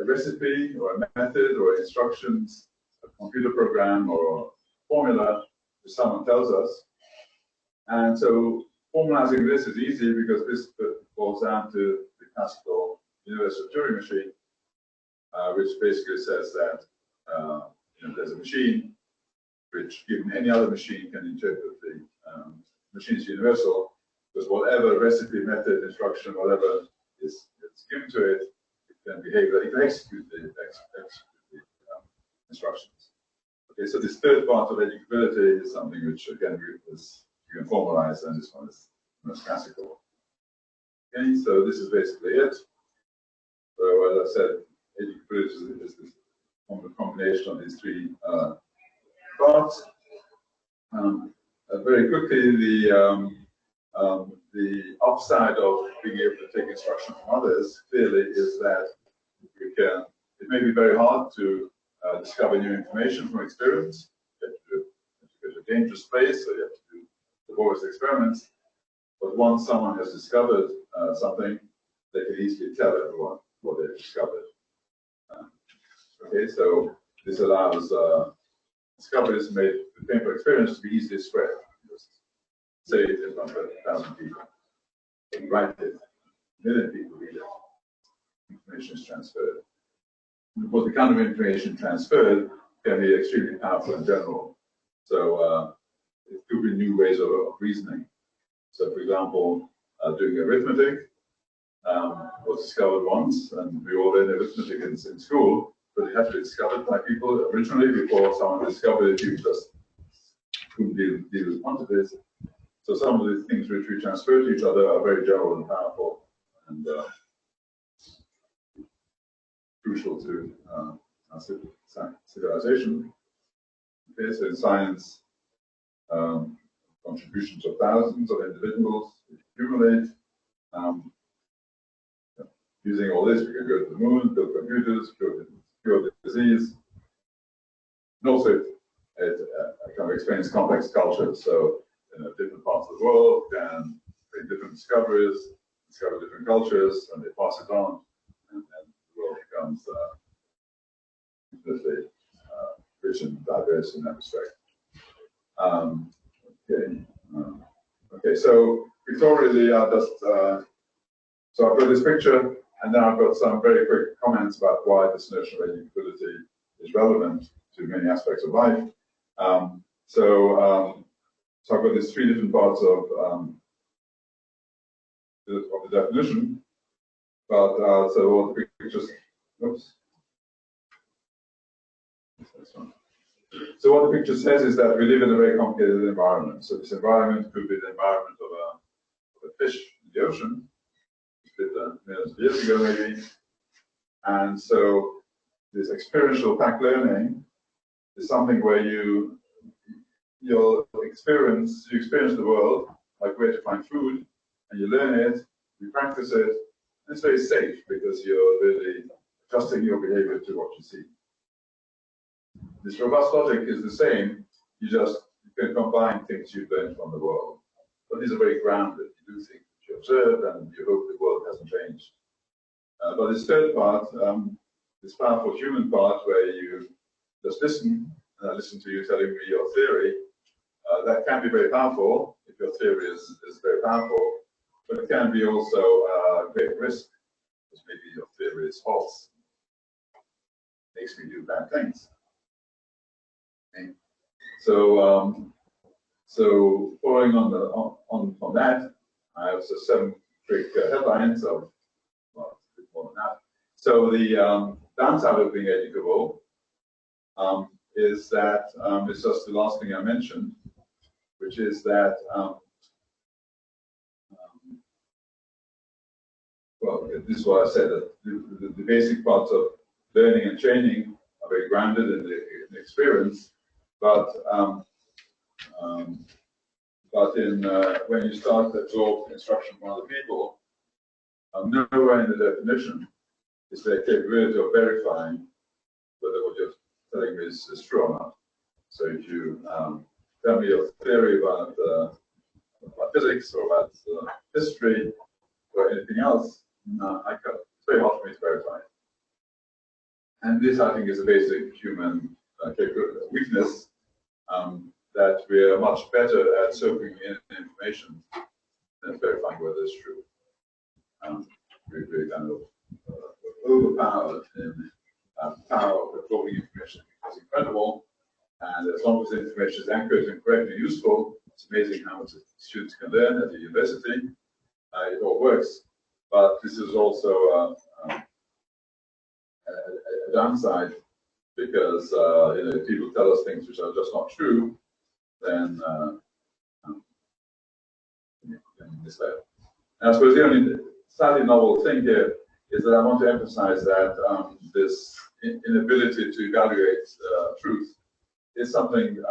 a recipe or a method or instructions, a computer program or a formula which someone tells us. And so formalizing this is easy because this boils down to the classical universal Turing machine, which basically says that there's a machine which, given any other machine, can interpret the machine's universal, because whatever recipe, method, instruction, whatever is given to it, it can behave, it can execute the instructions. Okay, so this third part of educability is something which, again, you can formalize, and this one is most classical. Okay, so this is basically it. So, as I said, educability is this combination of these three parts. Very quickly, the upside of being able to take instruction from others clearly is that it may be very hard to discover new information from experience. You have to go to a dangerous place, so you have to do laborious experiments. But once someone has discovered something, they can easily tell everyone what they've discovered. Okay, so this allows discoveries made with painful experience to be easily spread. Just say it in front of 1,000 people. You can write it, 1 million people read it. Information is transferred. And of course, the kind of information transferred can be extremely powerful in general. So it could be new ways of reasoning. So, for example, doing arithmetic was discovered once, and we all learned arithmetic in school, but it had to be discovered by people originally before someone discovered it. You just couldn't deal with quantities. So some of the things which we transfer to each other are very general and powerful. And crucial to our civilization. Okay, so in science, contributions of thousands of individuals accumulate. Using all this, we can go to the moon, build computers, cure the disease. And also, it kind of explains complex cultures. So, different parts of the world can make different discoveries, discover different cultures, and they pass it on, and then the world becomes infinitely rich and diverse in that respect. Okay, so pictorially, so I've got this picture, and now I've got some very quick comments about why this notion of educability is relevant to many aspects of life. So I've got these three different parts of the definition, but so all the pictures. Oops. So what the picture says is that we live in a very complicated environment. So this environment could be the environment of a fish in the ocean, which lived millions of years ago maybe. And so this experiential back learning is something where you experience the world, like where to find food, and you learn it, you practice it, and it's very safe because you're really adjusting your behavior to what you see. This robust logic is the same, you can combine things you've learned from the world. But these are very grounded. You do things that you observe and you hope the world hasn't changed. But this third part, this powerful human part where you just listen, and I listen to you telling me your theory, that can be very powerful if your theory is very powerful, but it can be also a great risk because maybe your theory is false. It makes me do bad things. Okay. So, so following on from that, I have 7 quick headlines of, well, a bit more than that. So the downside of being educable is that it's just the last thing I mentioned, which is that well, this is what I said, that the basic parts of learning and training are very grounded in the experience, but when you start to absorb instruction from other people, nowhere in the definition is there capability of verifying whether what you're telling me is true or not. So if you tell me your theory about physics or about history or anything else, it's very hard for me to verify. And this, I think, is a basic human weakness, that we are much better at soaking in information than verifying whether it's true. We're kind of overpowered in power of absorbing information. It's incredible, and as long as the information is accurate and correct and useful, it's amazing how much students can learn at the university. It all works, but this is also a downside because if people tell us things which are just not true, then mislead. And I suppose the only slightly novel thing here is that I want to emphasize that this inability to evaluate truth is something,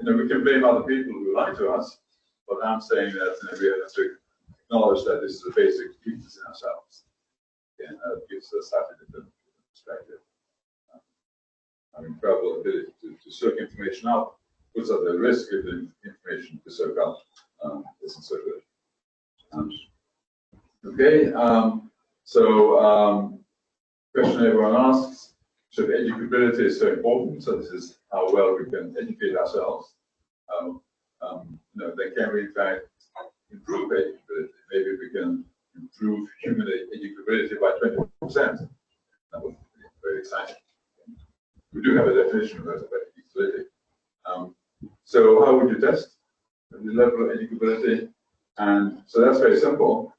we can blame other people who lie to us, but I'm saying that we have to acknowledge that this is a basic weakness in ourselves. And it gives us a slightly different perspective. Our incredible ability to soak information up puts us at risk if the information to soak up isn't so good. Okay, question everyone asks, so educability is so important, so this is how well we can educate ourselves. Then can we in fact improve educability? Maybe we can improve human educability by 20%. That would be very exciting. We do have a definition of educability. So how would you test the level of educability? And so that's very simple.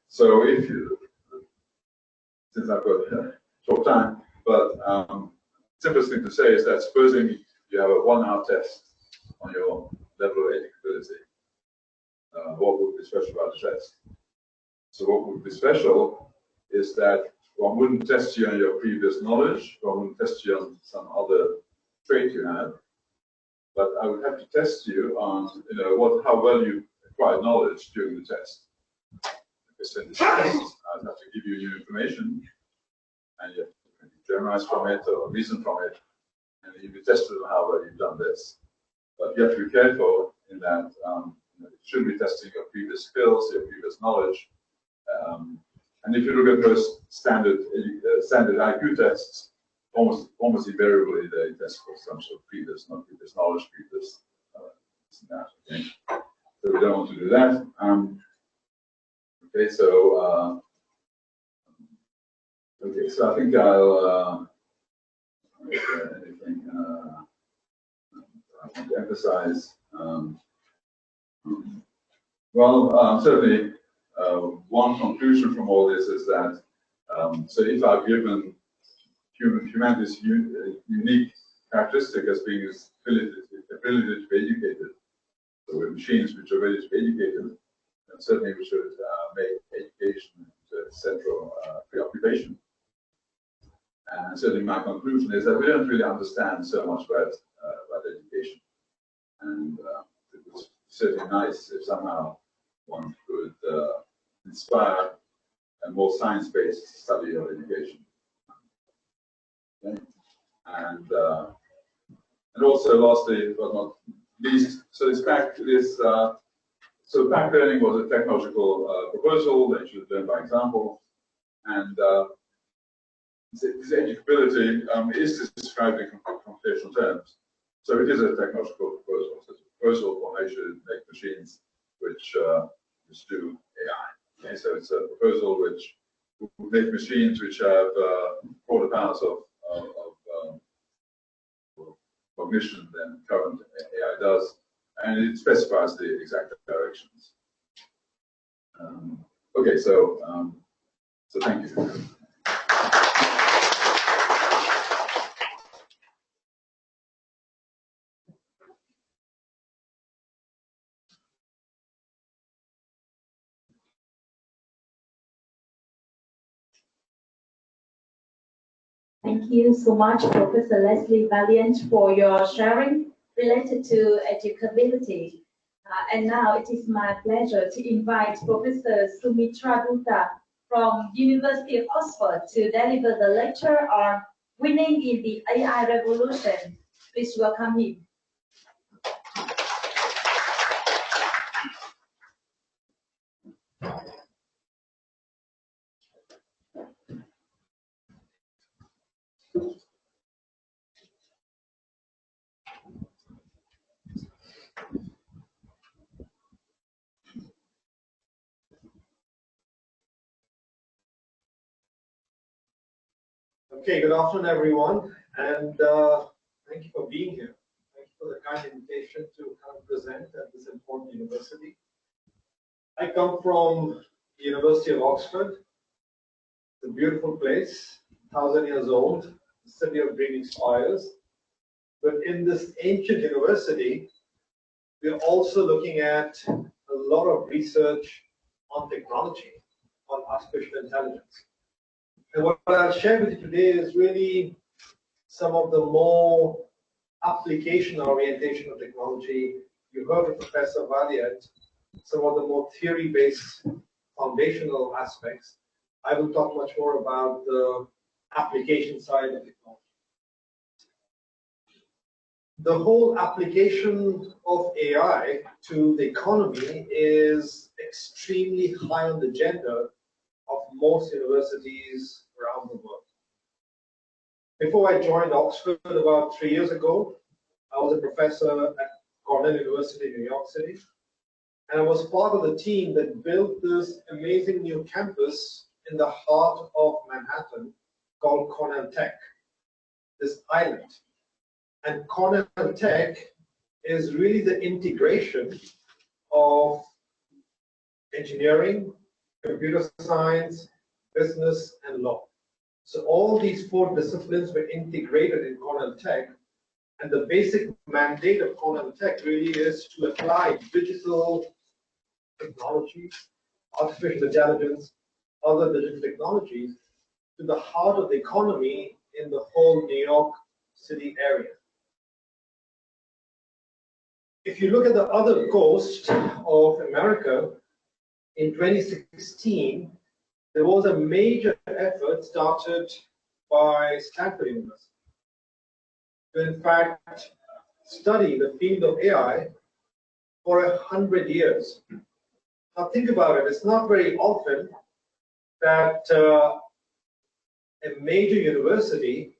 So if you, since I've got a short time, but simplest thing to say is that supposing you have a 1-hour test on your level of educability, what would be special about the test? So what would be special is that one wouldn't test you on your previous knowledge, one wouldn't test you on some other trait you have, but I would have to test you on, how well you acquired knowledge during the test. Because in this test, I'd have to give you new information, and you have to generalize from it or reason from it, and you'll be tested on how well you've done this. But you have to be careful in that you shouldn't be testing your previous skills, your previous knowledge. And if you look at those standard IQ tests, almost invariably they test for some sort of previous knowledge, previous that. Okay? So we don't want to do that. Okay, so I think I'll anything I want to emphasize. Certainly, one conclusion from all this is that so if I've given humanity's unique characteristic as being its ability to be educated, so with machines which are ready to be educated, then certainly we should make education a central preoccupation. And certainly my conclusion is that we don't really understand so much about education. And it was certainly nice if somehow one could inspire a more science-based study of education. Okay. And also, lastly, but not least, so this back learning was a technological proposal that should learn by example, and this educability is described in computational terms. So it is a technological proposal. So it's a proposal for how you should make machines which do AI. Okay, so it's a proposal which will make machines which have broader powers of cognition than current AI does, and it specifies the exact directions. Okay, so thank you. Thank you so much, Professor Leslie Valiant, for your sharing related to educability. And now it is my pleasure to invite Professor Sumitra Gupta from University of Oxford to deliver the lecture on winning in the AI revolution. Please welcome him. Okay, good afternoon, everyone, and thank you for being here. Thank you for the kind invitation to come present at this important university. I come from the University of Oxford. It's a beautiful place, 1,000 years old, the city of dreaming spires. But in this ancient university, we're also looking at a lot of research on technology, on artificial intelligence. And what I'll share with you today is really some of the more application orientation of technology. You heard from Professor Valiant some of the more theory-based foundational aspects. I will talk much more about the application side of technology. The whole application of AI to the economy is extremely high on the agenda of most universities around the world. Before I joined Oxford about 3 years ago, I was a professor at Cornell University in New York City, and I was part of the team that built this amazing new campus in the heart of Manhattan called Cornell Tech, this island. And Cornell Tech is really the integration of engineering, computer science, business, and law. So all these 4 disciplines were integrated in Cornell Tech, and the basic mandate of Cornell Tech really is to apply digital technologies, artificial intelligence, other digital technologies to the heart of the economy in the whole New York City area. If you look at the other coast of America, in 2016, there was a major effort started by Stanford University to, in fact, study the field of AI for 100 years. Now think about it, it's not very often that a major university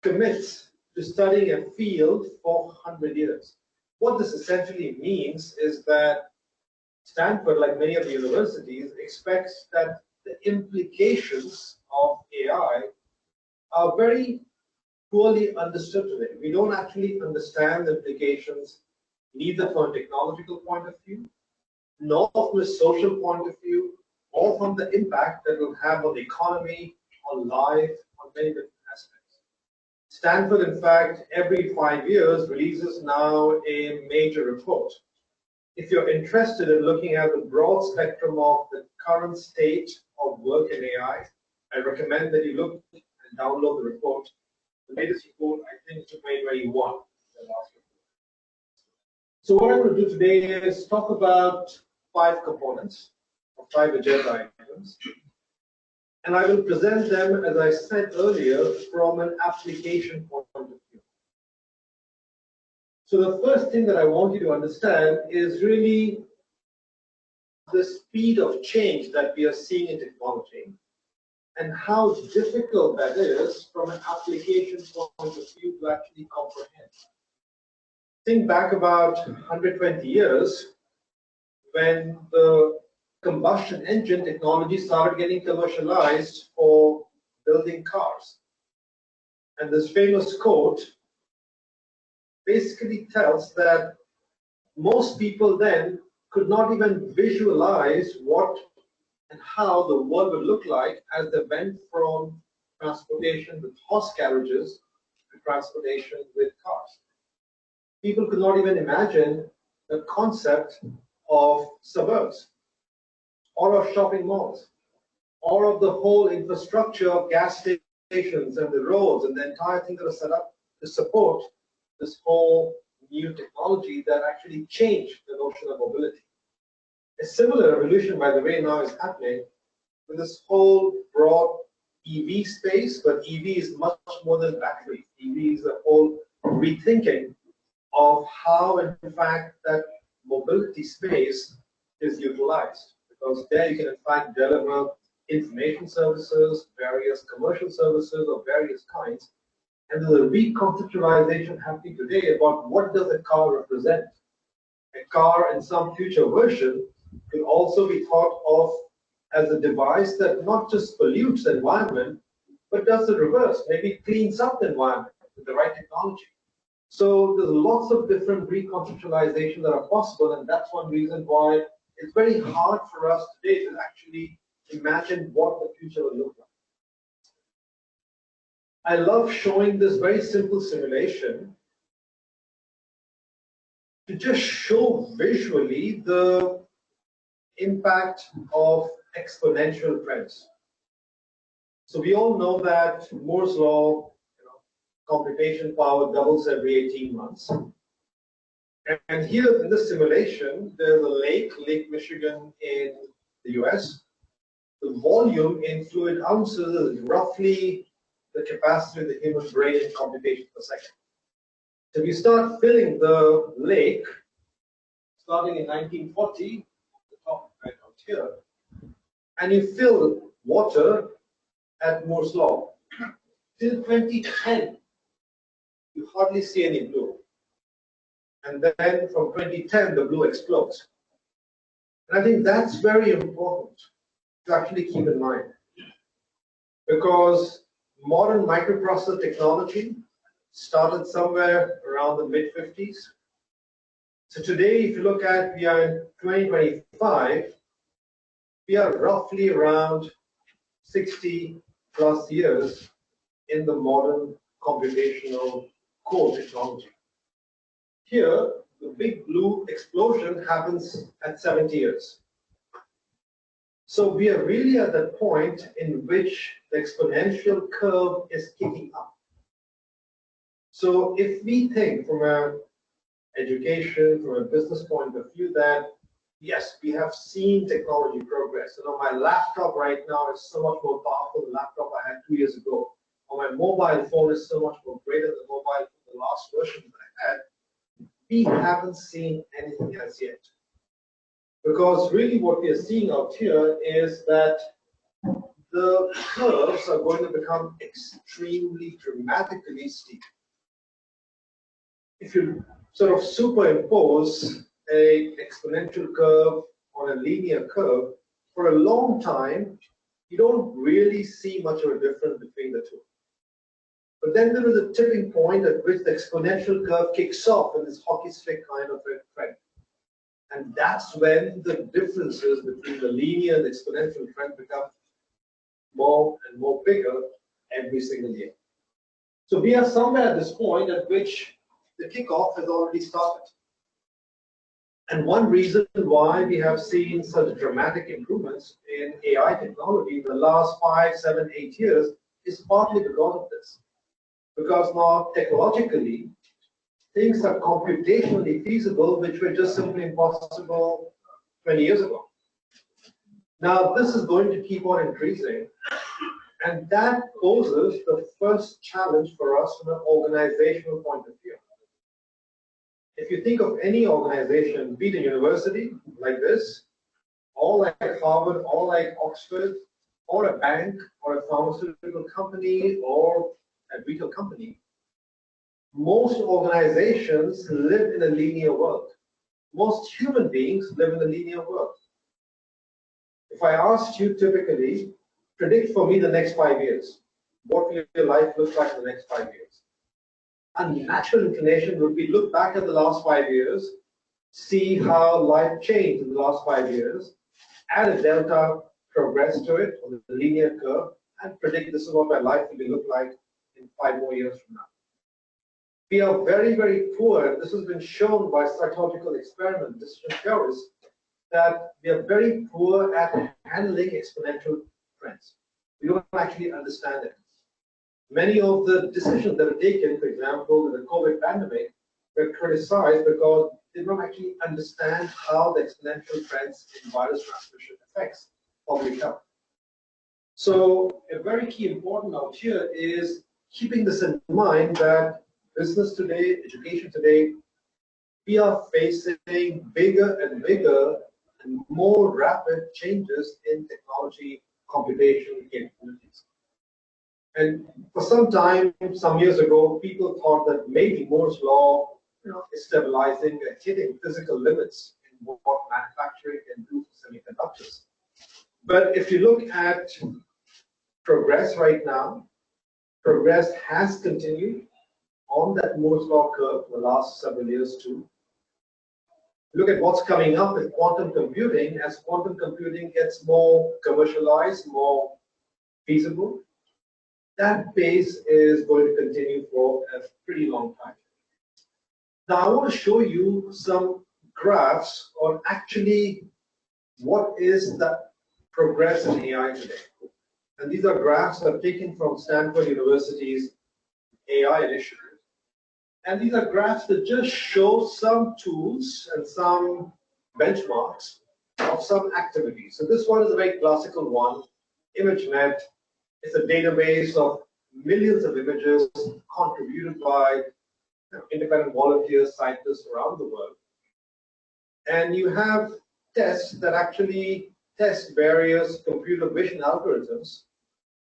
commits to studying a field for 100 years. What this essentially means is that Stanford, like many of the universities, expects that the implications of AI are very poorly understood today. We don't actually understand the implications neither from a technological point of view, nor from a social point of view, or from the impact that it will have on the economy, on life, on many different aspects. Stanford, in fact, every 5 years releases now a major report. If you're interested in looking at the broad spectrum of the current state of work in AI, I recommend that you look and download the report. The latest report, I think, is 2021, the last report. So what I'm going to do today is talk about 5 components, or 5 agenda items. And I will present them, as I said earlier, from an application point of view. So the first thing that I want you to understand is really the speed of change that we are seeing in technology and how difficult that is from an application point of view to actually comprehend. Think back about 120 years when the combustion engine technology started getting commercialized for building cars. And this famous quote basically tells that most people then could not even visualize what and how the world would look like as they went from transportation with horse carriages to transportation with cars. People could not even imagine the concept of suburbs or of shopping malls or of the whole infrastructure of gas stations and the roads and the entire thing that was set up to support this whole new technology that actually changed the notion of mobility. A similar revolution, by the way, now is happening with this whole broad EV space, but EV is much more than battery. EV is a whole rethinking of how, in fact, that mobility space is utilized. Because there you can, in fact, deliver information services, various commercial services of various kinds. And there's a reconceptualization happening today about what does a car represent. A car in some future version could also be thought of as a device that not just pollutes the environment, but does the reverse, maybe cleans up the environment with the right technology. So there's lots of different reconceptualizations that are possible, and that's one reason why it's very hard for us today to actually imagine what the future will look like. I love showing this very simple simulation to just show visually the impact of exponential trends. So we all know that Moore's law, computation power doubles every 18 months. And here in this simulation, there's a lake, Lake Michigan in the US. The volume in fluid ounces is roughly the capacity of the human brain in computation per second. So if you start filling the lake, starting in 1940, the top right out here, and you fill water at Moore's law, till 2010, you hardly see any blue. And then from 2010, the blue explodes. And I think that's very important to actually keep in mind. Because modern microprocessor technology started somewhere around the mid-50s. So today, if you look at, we are in 2025, we are roughly around 60 plus years in the modern computational core technology. Here, the big blue explosion happens at 70 years. So we are really at that point in which the exponential curve is kicking up. So if we think from an education, from a business point of view, that yes, we have seen technology progress. You know, my laptop right now is so much more powerful than the laptop I had 2 years ago. Or my mobile phone is so much more greater than the mobile phone, the last version that I had. We haven't seen anything as yet. Because really what we are seeing out here is that the curves are going to become extremely dramatically steep. If you sort of superimpose an exponential curve on a linear curve, for a long time, you don't really see much of a difference between the two. But then there is a tipping point at which the exponential curve kicks off in this hockey stick kind of a trend. And that's when the differences between the linear and the exponential trend become more and more bigger every single year. So we are somewhere at this point at which the kickoff has already started. And one reason why we have seen such dramatic improvements in AI technology in the last 5, 7, 8 years is partly because of this. Because now technologically, things are computationally feasible, which were just simply impossible 20 years ago. Now, this is going to keep on increasing, and that poses the first challenge for us from an organizational point of view. If you think of any organization, be it a university like this, or like Harvard, or like Oxford, or a bank, or a pharmaceutical company, or a retail company, most organizations live in a linear world. Most human beings live in a linear world. If I asked you typically, predict for me the next 5 years, what will your life look like in the next 5 years? A natural inclination would be look back at the last 5 years, see how life changed in the last 5 years, add a delta progress to it on the linear curve, and predict this is what my life will look like in 5 more years from now. We are very, very poor. This has been shown by psychological experiments, decision theorists, that we are very poor at handling exponential trends. We don't actually understand it. Many of the decisions that are taken, for example, in the COVID pandemic, were criticized because they don't actually understand how the exponential trends in virus transmission affects public health. So a very key important note here is keeping this in mind that business today, education today, we are facing bigger and bigger and more rapid changes in technology, computation capabilities. And for some time, some years ago, people thought that maybe Moore's law, is stabilizing and hitting physical limits in what manufacturing can do for semiconductors. But if you look at progress right now, progress has continued on that Moore's law curve for the last several years too. Look at what's coming up with quantum computing. As quantum computing gets more commercialized, more feasible, that pace is going to continue for a pretty long time. Now, I want to show you some graphs on actually what is the progress in AI today. And these are graphs that are taken from Stanford University's AI initiative. And these are graphs that just show some tools and some benchmarks of some activities. So this one is a very classical one, ImageNet. It's a database of millions of images contributed by independent volunteers, scientists around the world. And you have tests that actually test various computer vision algorithms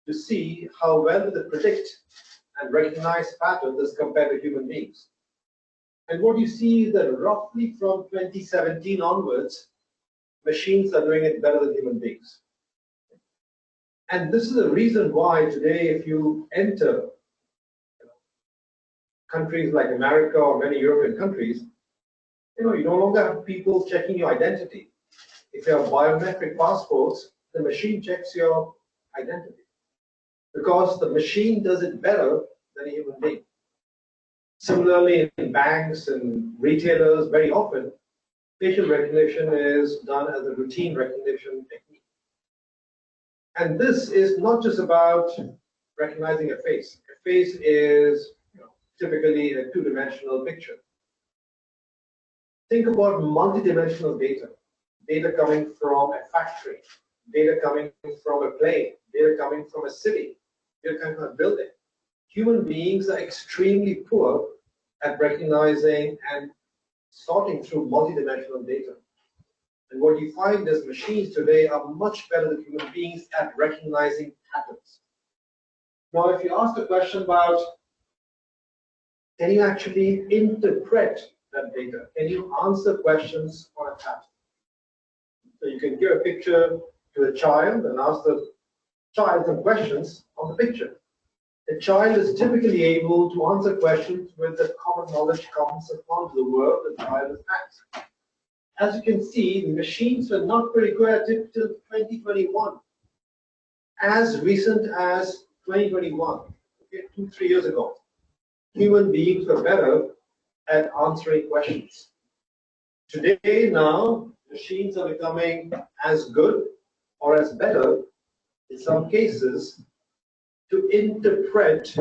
to see how well they predict and recognize patterns as compared to human beings. And what you see is that roughly from 2017 onwards, machines are doing it better than human beings. And this is the reason why today, if you enter countries like America or many European countries, you no longer have people checking your identity. If you have biometric passports, the machine checks your identity because the machine does it better than a human being. Similarly, in banks and retailers, very often, facial recognition is done as a routine recognition technique. And this is not just about recognizing a face. A face is typically a two-dimensional picture. Think about multidimensional data. Data coming from a factory, data coming from a plane, data coming from a city, data coming from a building. Human beings are extremely poor at recognizing and sorting through multidimensional data. And what you find is machines today are much better than human beings at recognizing patterns. Now, if you ask a question about, can you actually interpret that data? Can you answer questions on a pattern? So you can give a picture to a child and ask the child some questions on the picture. A child is typically able to answer questions with the common knowledge comes upon the world the child is at. As you can see, the machines were not very good at it till 2021. As recent as 2021, okay, 2-3 years ago, human beings were better at answering questions. Today, now, machines are becoming as good or as better, in some cases, to interpret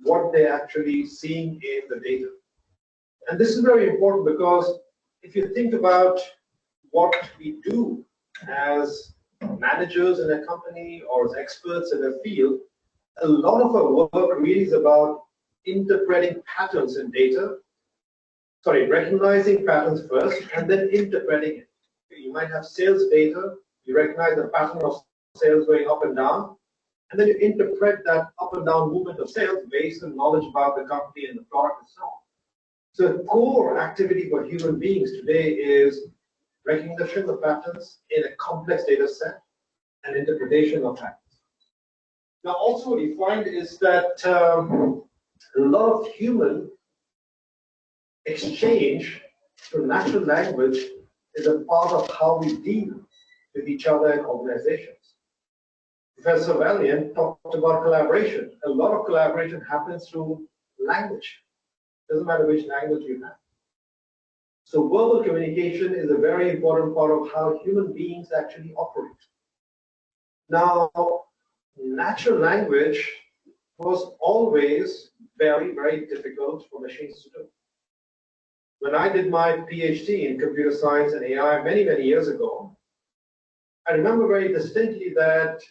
what they're actually seeing in the data. And this is very important because if you think about what we do as managers in a company or as experts in a field, a lot of our work really is about interpreting patterns in data. Sorry, recognizing patterns first and then interpreting it. You might have sales data, you recognize the pattern of sales going up and down, and then you interpret that up and down movement of sales based on knowledge about the company and the product and so on. So the core activity for human beings today is recognition of patterns in a complex data set and interpretation of patterns. Now, also what you find is that a lot of human exchange through natural language is a part of how we deal with each other in organizations. Professor Valiant talked about collaboration. A lot of collaboration happens through language. Doesn't matter which language you have. So verbal communication is a very important part of how human beings actually operate. Now, natural language was always very, very difficult for machines to do. When I did my PhD in computer science and AI many, many years ago, I remember very distinctly that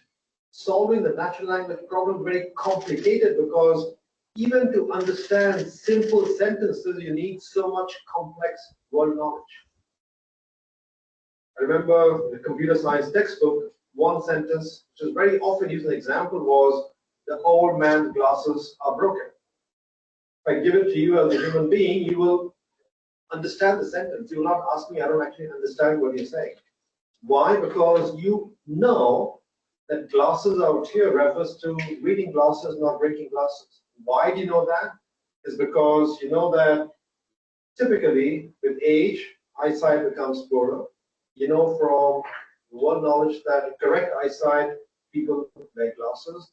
solving the natural language problem was very complicated because even to understand simple sentences, you need so much complex word knowledge. I remember the computer science textbook, one sentence, which was very often used as an example, was, the old man's glasses are broken. If I give it to you as a human being, you will understand the sentence. You will not ask me, I don't actually understand what you're saying. Why? Because you know that glasses out here refers to reading glasses, not drinking glasses. Why do you know that? It's because you know that typically with age, eyesight becomes poorer. You know from world knowledge that correct eyesight, people wear glasses.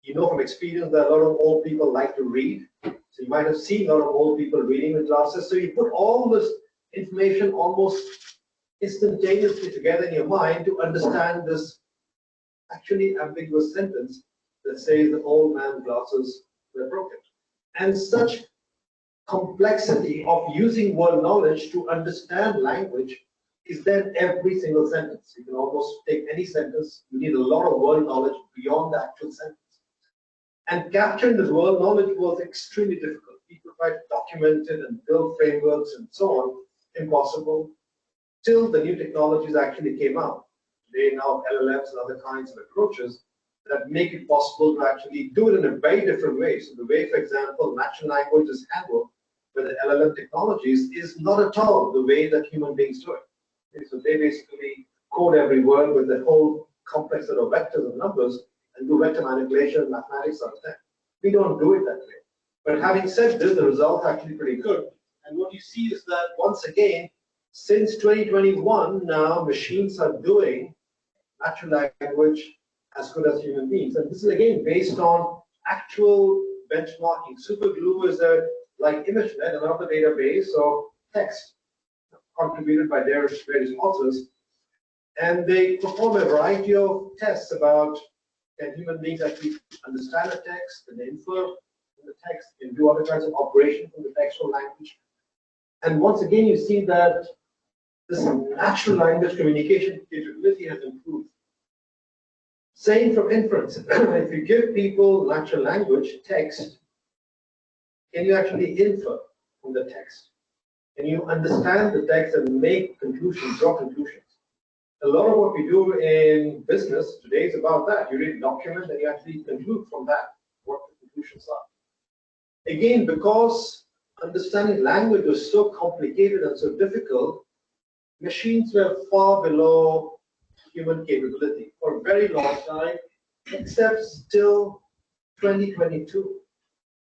You know from experience that a lot of old people like to read. So you might have seen a lot of old people reading with glasses. So you put all this information almost instantaneously together in your mind to understand this actually ambiguous sentence that says the old man's glasses were broken. And such complexity of using word knowledge to understand language is then every single sentence. You can almost take any sentence, you need a lot of word knowledge beyond the actual sentence. And capturing this word knowledge was extremely difficult. People tried to document it and build frameworks and so on, impossible, till the new technologies actually came out. Today now LLMs and other kinds of approaches that make it possible to actually do it in a very different way. So the way, for example, natural language is handled with the LLM technologies is not at all the way that human beings do it. Okay, so they basically code every word with the whole complex set of vectors and numbers and do vector manipulation and mathematics out of that. We don't do it that way. But having said this, the results are actually pretty good. And what you see is that once again, since 2021, now machines are doing natural language as good as human beings. And this is again based on actual benchmarking. Superglue is a like ImageNet, another database of text contributed by various authors. And they perform a variety of tests about Can human beings actually understand a text? Can they infer from the text? Can do other kinds of operations from the textual language? And once again, you see that this natural language communication capability has improved. Same from inference. If you give people natural language, text, can you actually infer from the text? Can you understand the text and make conclusions, draw conclusions? A lot of what we do in business today is about that. You read a document and you actually conclude from that what the conclusions are. Again, because understanding language was so complicated and so difficult, machines were far below human capability for a very long time, except still 2022.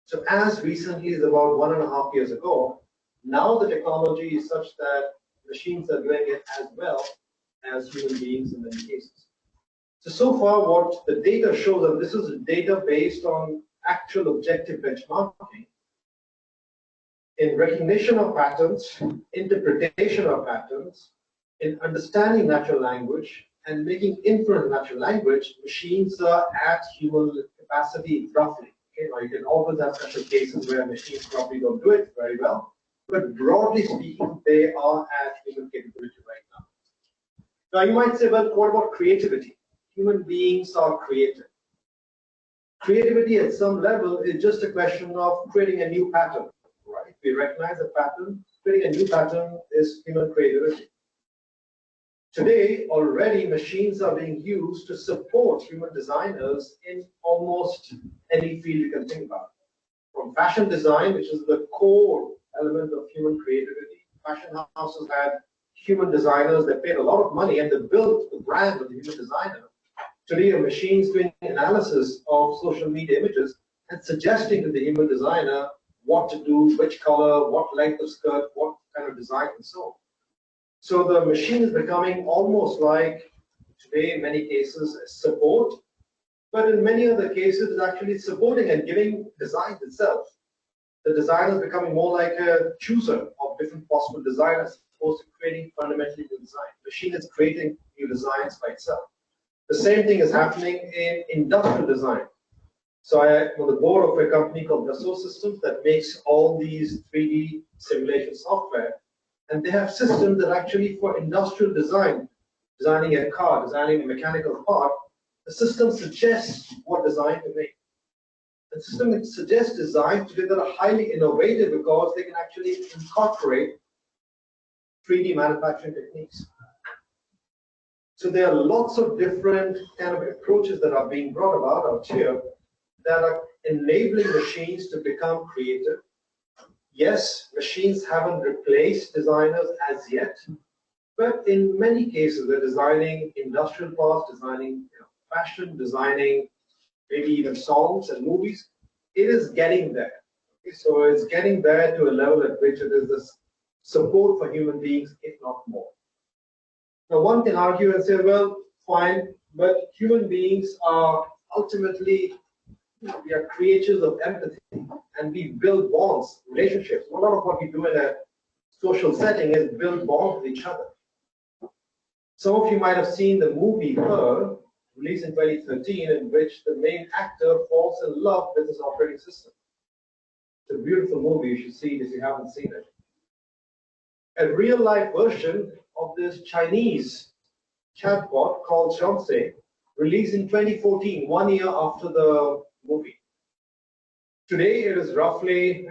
So as recently as about 1.5 years ago, now the technology is such that machines are doing it as well as human beings in many cases. So far what the data shows, and this is data based on actual objective benchmarking, in recognition of patterns, interpretation of patterns, in understanding natural language, and making inference in natural language, machines are at human capacity roughly. Okay, now you can always have special cases where machines probably don't do it very well, but broadly speaking, they are at human capability right now. Now you might say, well, what about creativity? Human beings are creative. Creativity at some level is just a question of creating a new pattern, right? We recognize a pattern, creating a new pattern is human creativity. Today, already machines are being used to support human designers in almost any field you can think about. From fashion design, which is the core element of human creativity. Fashion houses had human designers that paid a lot of money and they built the brand of the human designer. Today, a machine's doing analysis of social media images and suggesting to the human designer what to do, which color, what length of skirt, what kind of design, and so on. So the machine is becoming almost like, today in many cases, a support, but in many other cases, it's actually supporting and giving designs itself. The designer is becoming more like a chooser of different possible designs as opposed to creating fundamentally new design. The machine is creating new designs by itself. The same thing is happening in industrial design. So I'm on the board of a company called Dassault Systems that makes all these 3D simulation software. And they have systems that actually for industrial design, designing a car, designing a mechanical part, the system suggests what design to make. The system that suggests design today that are highly innovative because they can actually incorporate 3D manufacturing techniques. So there are lots of different kind of approaches that are being brought about out here that are enabling machines to become creative. Yes, machines haven't replaced designers as yet, but in many cases, they're designing industrial parts, designing fashion, designing maybe even songs and movies. It is getting there. Okay, so it's getting there to a level at which it is this support for human beings, if not more. Now, one can argue and say, well, fine, but human beings are ultimately, we are creatures of empathy, and we build bonds, relationships. A lot of what we do in a social setting is build bonds with each other. Some of you might have seen the movie Her, released in 2013, in which the main actor falls in love with his operating system. It's a beautiful movie. You should see it if you haven't seen it. A real-life version of this Chinese chatbot called Zhongse, released in 2014, 1 year after the movie. Today, it is roughly,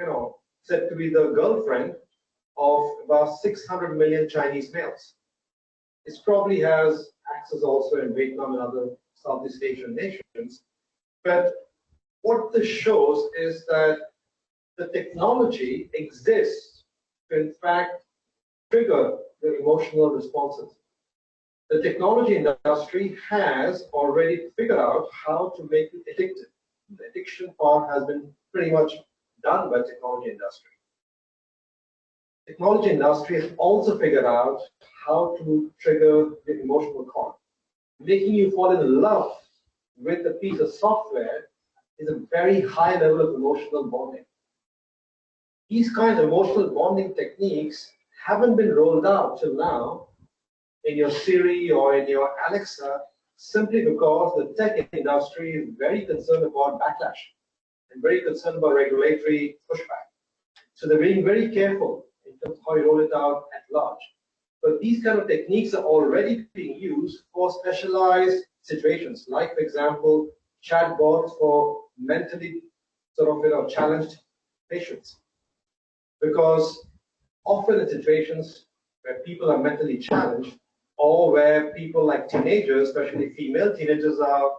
said to be the girlfriend of about 600 million Chinese males. It probably has access also in Vietnam and other Southeast Asian nations. But what this shows is that the technology exists to, in fact, trigger the emotional responses. The technology industry has already figured out how to make it addictive. The addiction part has been pretty much done by the technology industry. Technology industry has also figured out how to trigger the emotional core. Making you fall in love with a piece of software is a very high level of emotional bonding. These kinds of emotional bonding techniques haven't been rolled out till now in your Siri or in your Alexa simply because the tech industry is very concerned about backlash and very concerned about regulatory pushback. So they're being very careful in terms of how you roll it out at large. But these kind of techniques are already being used for specialized situations, like, for example, chatbots for mentally challenged patients. Because often in situations where people are mentally challenged, or where people like teenagers, especially female teenagers, are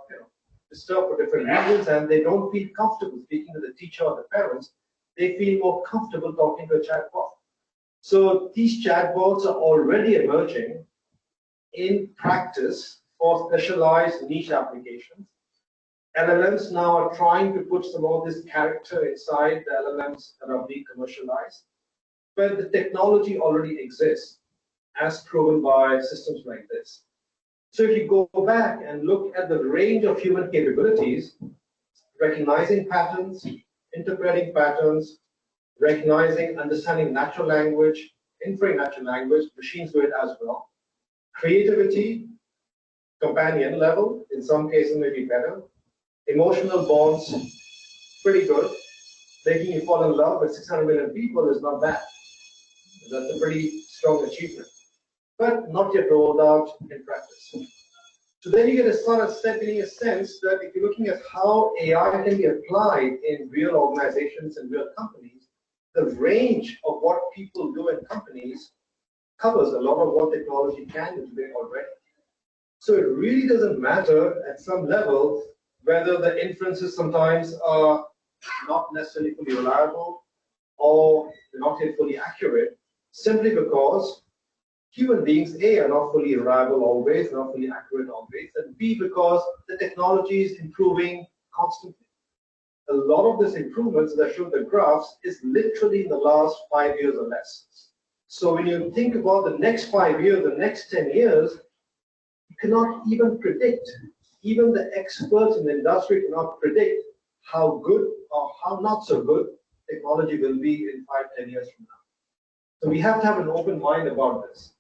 disturbed for different reasons, and they don't feel comfortable speaking to the teacher or the parents, they feel more comfortable talking to a chatbot. So these chatbots are already emerging in practice for specialized niche applications. LLMs now are trying to put some of this character inside the LLMs that are being commercialized, but the technology already exists, as proven by systems like this. So if you go back and look at the range of human capabilities, recognizing patterns, interpreting patterns, recognizing, understanding natural language, inferring natural language, machines do it as well. Creativity, companion level, in some cases maybe better. Emotional bonds, pretty good. Making you fall in love with 600 million people is not bad. That's a pretty strong achievement, but not yet rolled out in practice. So then you get a sort of getting a sense that if you're looking at how AI can be applied in real organizations and real companies, the range of what people do in companies covers a lot of what technology can do today already. So it really doesn't matter at some level whether the inferences sometimes are not necessarily fully reliable or they're not yet fully accurate, simply because human beings, A, are not fully reliable always, not fully accurate always, and B, because the technology is improving constantly. A lot of this improvements that I showed the graphs is literally in the last 5 years or less. So when you think about the next 5 years, the next 10 years, you cannot even predict. Even the experts in the industry cannot predict how good or how not so good technology will be in 5-10 years from now. So we have to have an open mind about this.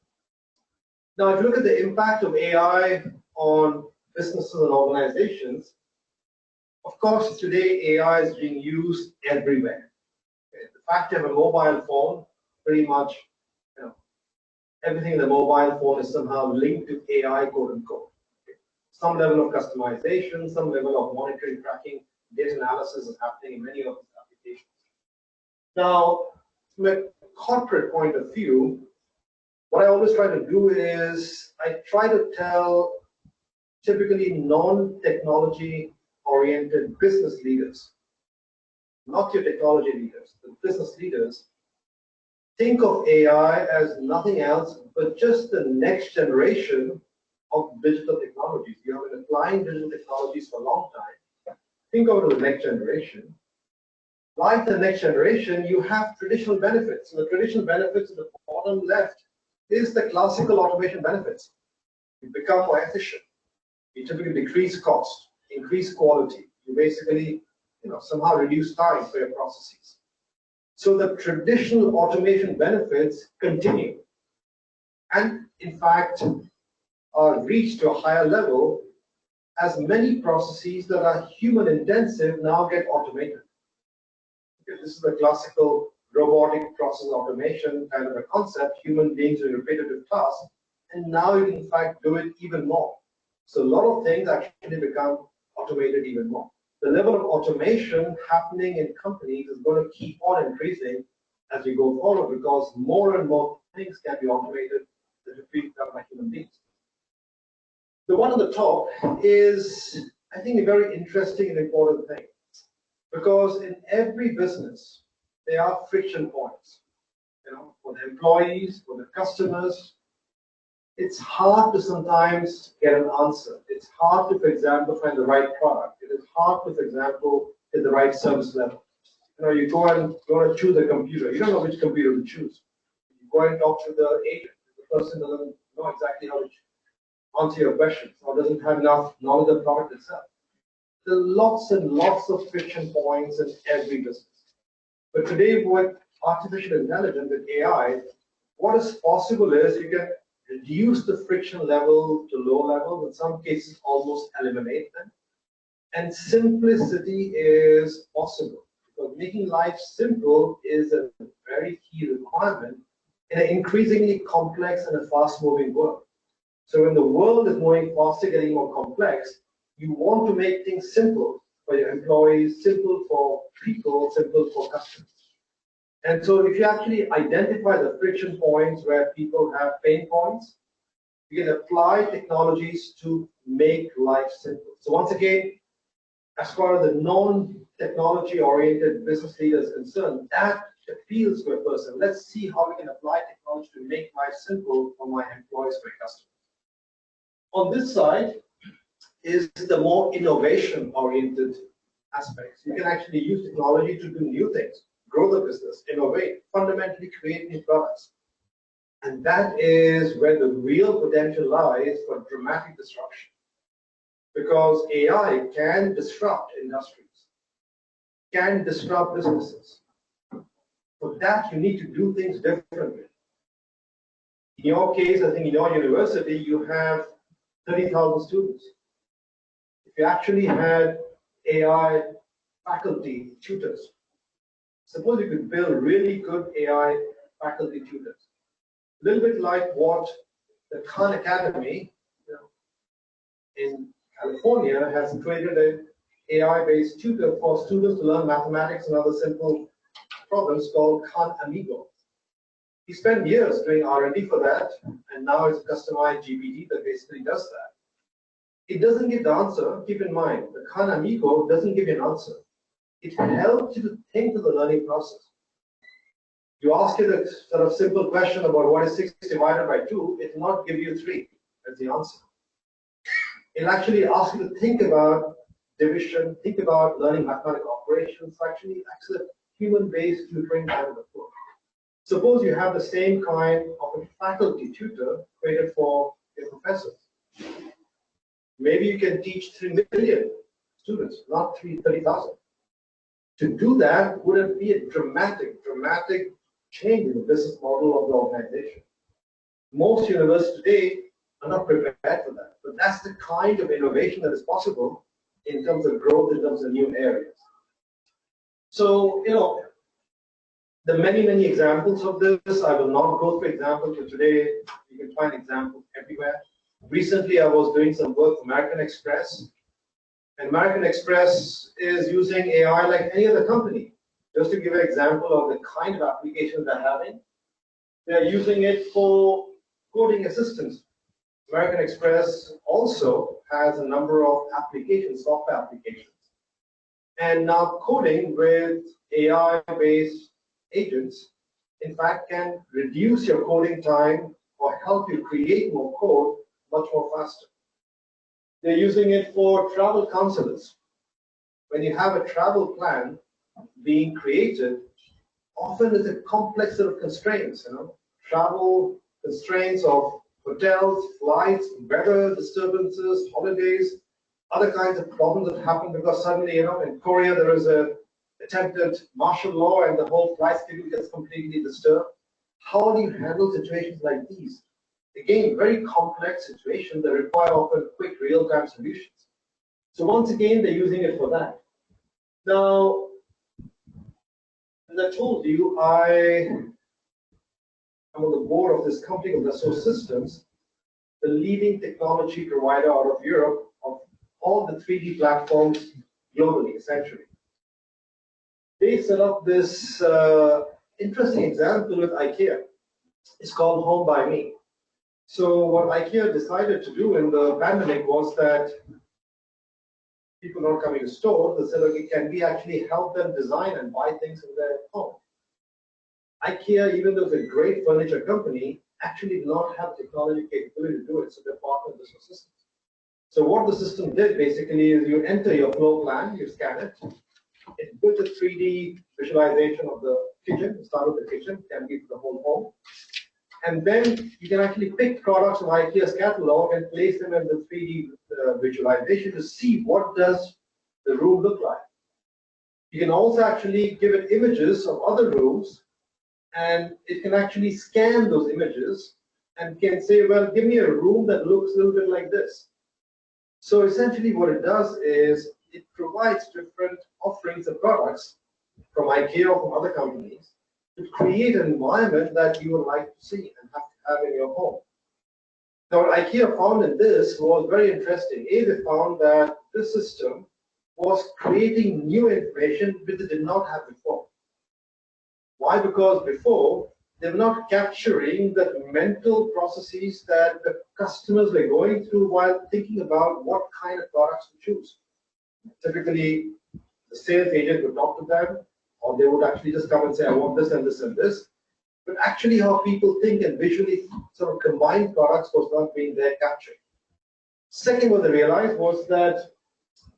Now, if you look at the impact of AI on businesses and organizations, of course, today AI is being used everywhere. The fact you have a mobile phone, pretty much, everything in the mobile phone is somehow linked to AI, quote unquote. Some level of customization, some level of monitoring, tracking, data analysis is happening in many of these applications. Now, from a corporate point of view, what I always try to do is I try to tell typically non-technology oriented business leaders, not your technology leaders, the business leaders, think of AI as nothing else but just the next generation of digital technologies. You have been applying digital technologies for a long time. Think of it as the next generation. Like the next generation, you have traditional benefits. And the traditional benefits at the bottom left is the classical automation benefits. You become more efficient. You typically decrease cost, increase quality. You basically, somehow reduce time for your processes. So the traditional automation benefits continue, and in fact are reached to a higher level as many processes that are human intensive now get automated. Okay, this is the classical robotic process automation kind of a concept, human beings doing repetitive tasks, and now you can in fact do it even more. So a lot of things actually become automated even more. The level of automation happening in companies is going to keep on increasing as we go forward, because more and more things can be automated that are being done by human beings. The one on the top is, I think, a very interesting and important thing, because in every business there are friction points. For the employees, for the customers, it's hard to sometimes get an answer. It's hard to, for example, find the right product. It is hard to, for example, get the right service level. You go and choose a computer. You don't know which computer to choose. You go and talk to the agent. The person doesn't know exactly how to answer your questions or doesn't have enough knowledge of the product itself. There are lots and lots of friction points in every business. But today, with artificial intelligence, with AI, what is possible is you can reduce the friction level to low level, in some cases almost eliminate them. And simplicity is possible, because making life simple is a very key requirement in an increasingly complex and a fast-moving world. So when the world is moving faster, getting more complex, you want to make things simple for your employees, simple for people, simple for customers. And so if you actually identify the friction points where people have pain points, you can apply technologies to make life simple. So once again, as far as the non-technology oriented business leader is concerned, that appeals to a person. Let's see how we can apply technology to make life simple for my employees, for customers. On this side is the more innovation-oriented aspects. You can actually use technology to do new things, grow the business, innovate, fundamentally create new products. And that is where the real potential lies for dramatic disruption. Because AI can disrupt industries, can disrupt businesses. For that, you need to do things differently. In your case, I think in your university, you have 30,000 students. If you actually had AI faculty tutors, suppose you could build really good AI faculty tutors. A little bit like what the Khan Academy in California has created an AI-based tutor for students to learn mathematics and other simple problems called Khan Amigo. He spent years doing R&D for that, and now it's a customized GPT that basically does that. It doesn't give the answer. Keep in mind, the Khan Amigo doesn't give you an answer. It helps you to think of the learning process. You ask it a sort of simple question about what is 6 divided by 2, it will not give you 3 as the answer. It'll actually ask you to think about division, think about learning mathematical operations, actually accept human-based tutoring kind of approach. Suppose you have the same kind of a faculty tutor created for your professors. Maybe you can teach 3 million students, not 30,000. To do that would be a dramatic change in the business model of the organization. Most universities today are not prepared for that, but that's the kind of innovation that is possible in terms of growth, in terms of new areas. So, there are many examples of this. I will not go through examples, but today you can find examples everywhere. Recently, I was doing some work for American Express, and American Express is using AI like any other company. Just to give an example of the kind of applications they're having, they're using it for coding assistance. American Express also has a number of applications, software applications. And now coding with AI-based agents, in fact, can reduce your coding time or help you create more code much more faster. They're using it for travel counselors. When you have a travel plan being created, often it's a complex set of constraints, travel constraints of hotels, flights, weather disturbances, holidays, other kinds of problems that happen because suddenly, in Korea there is a attempted martial law and the whole flight schedule gets completely disturbed. How do you handle situations like these? Again, very complex situations that require often quick real-time solutions. So once again, they're using it for that. Now, as I told you, I'm on the board of this company called Dassault Systems, the leading technology provider out of Europe of all the 3D platforms globally, essentially. They set up this interesting example with IKEA. It's called Home by Me. So what IKEA decided to do in the pandemic was that people not coming to stores, they said, okay, can we actually help them design and buy things in their home? IKEA, even though it's a great furniture company, actually did not have technology capability to do it, so they partnered with the system. So what the system did basically is you enter your floor plan, you scan it, it builds a 3D visualization of the kitchen, start with the kitchen, can be for the whole home. And then you can actually pick products from IKEA's catalog and place them in the 3D visualization to see what does the room look like. You can also actually give it images of other rooms, and it can actually scan those images and can say, well, give me a room that looks a little bit like this. So essentially what it does is it provides different offerings of products from IKEA or from other companies to create an environment that you would like to see and have in your home. Now, what IKEA found in this was very interesting. They found that this system was creating new information which they did not have before. Why? Because before, they were not capturing the mental processes that the customers were going through while thinking about what kind of products to choose. Typically, the sales agent would talk to them, or they would actually just come and say, I want this and this and this. But actually how people think and visually sort of combine products was not being there captured. Second, what they realized was that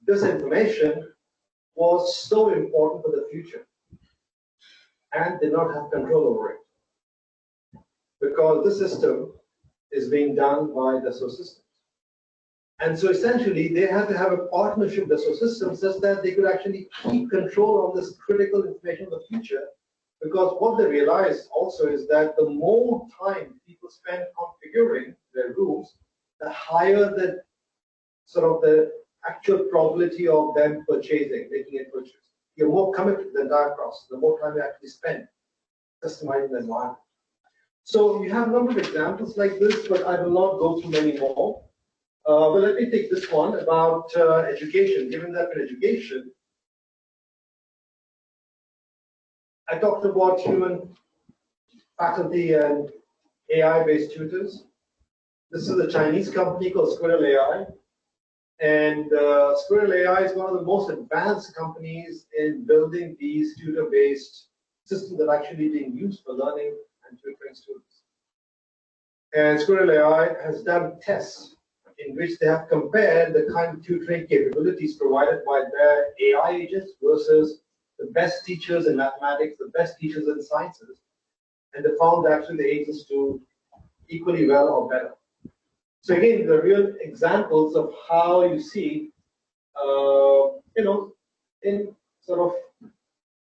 this information was so important for the future and did not have control over it. Because the system is being done by the source systems. And so essentially they had to have a partnership with the source systems such that they could actually keep control on this critical information of the future. Because what they realized also is that the more time people spend configuring their rooms, the higher the sort of the actual probability of them purchasing, making a purchase. You're more committed to the entire process, the more time you actually spend customizing the environment. So you have a number of examples like this, but I will not go through many more. But let me take this one about education. Given that in education, I talked about human faculty and AI-based tutors. This is a Chinese company called Squirrel AI. And Squirrel AI is one of the most advanced companies in building these tutor-based systems that are actually being used for learning and tutoring students. And Squirrel AI has done tests in which they have compared the kind of tutoring capabilities provided by their AI agents versus the best teachers in mathematics, the best teachers in sciences, and they found actually the agents do equally well or better. So again, the real examples of how you see, in sort of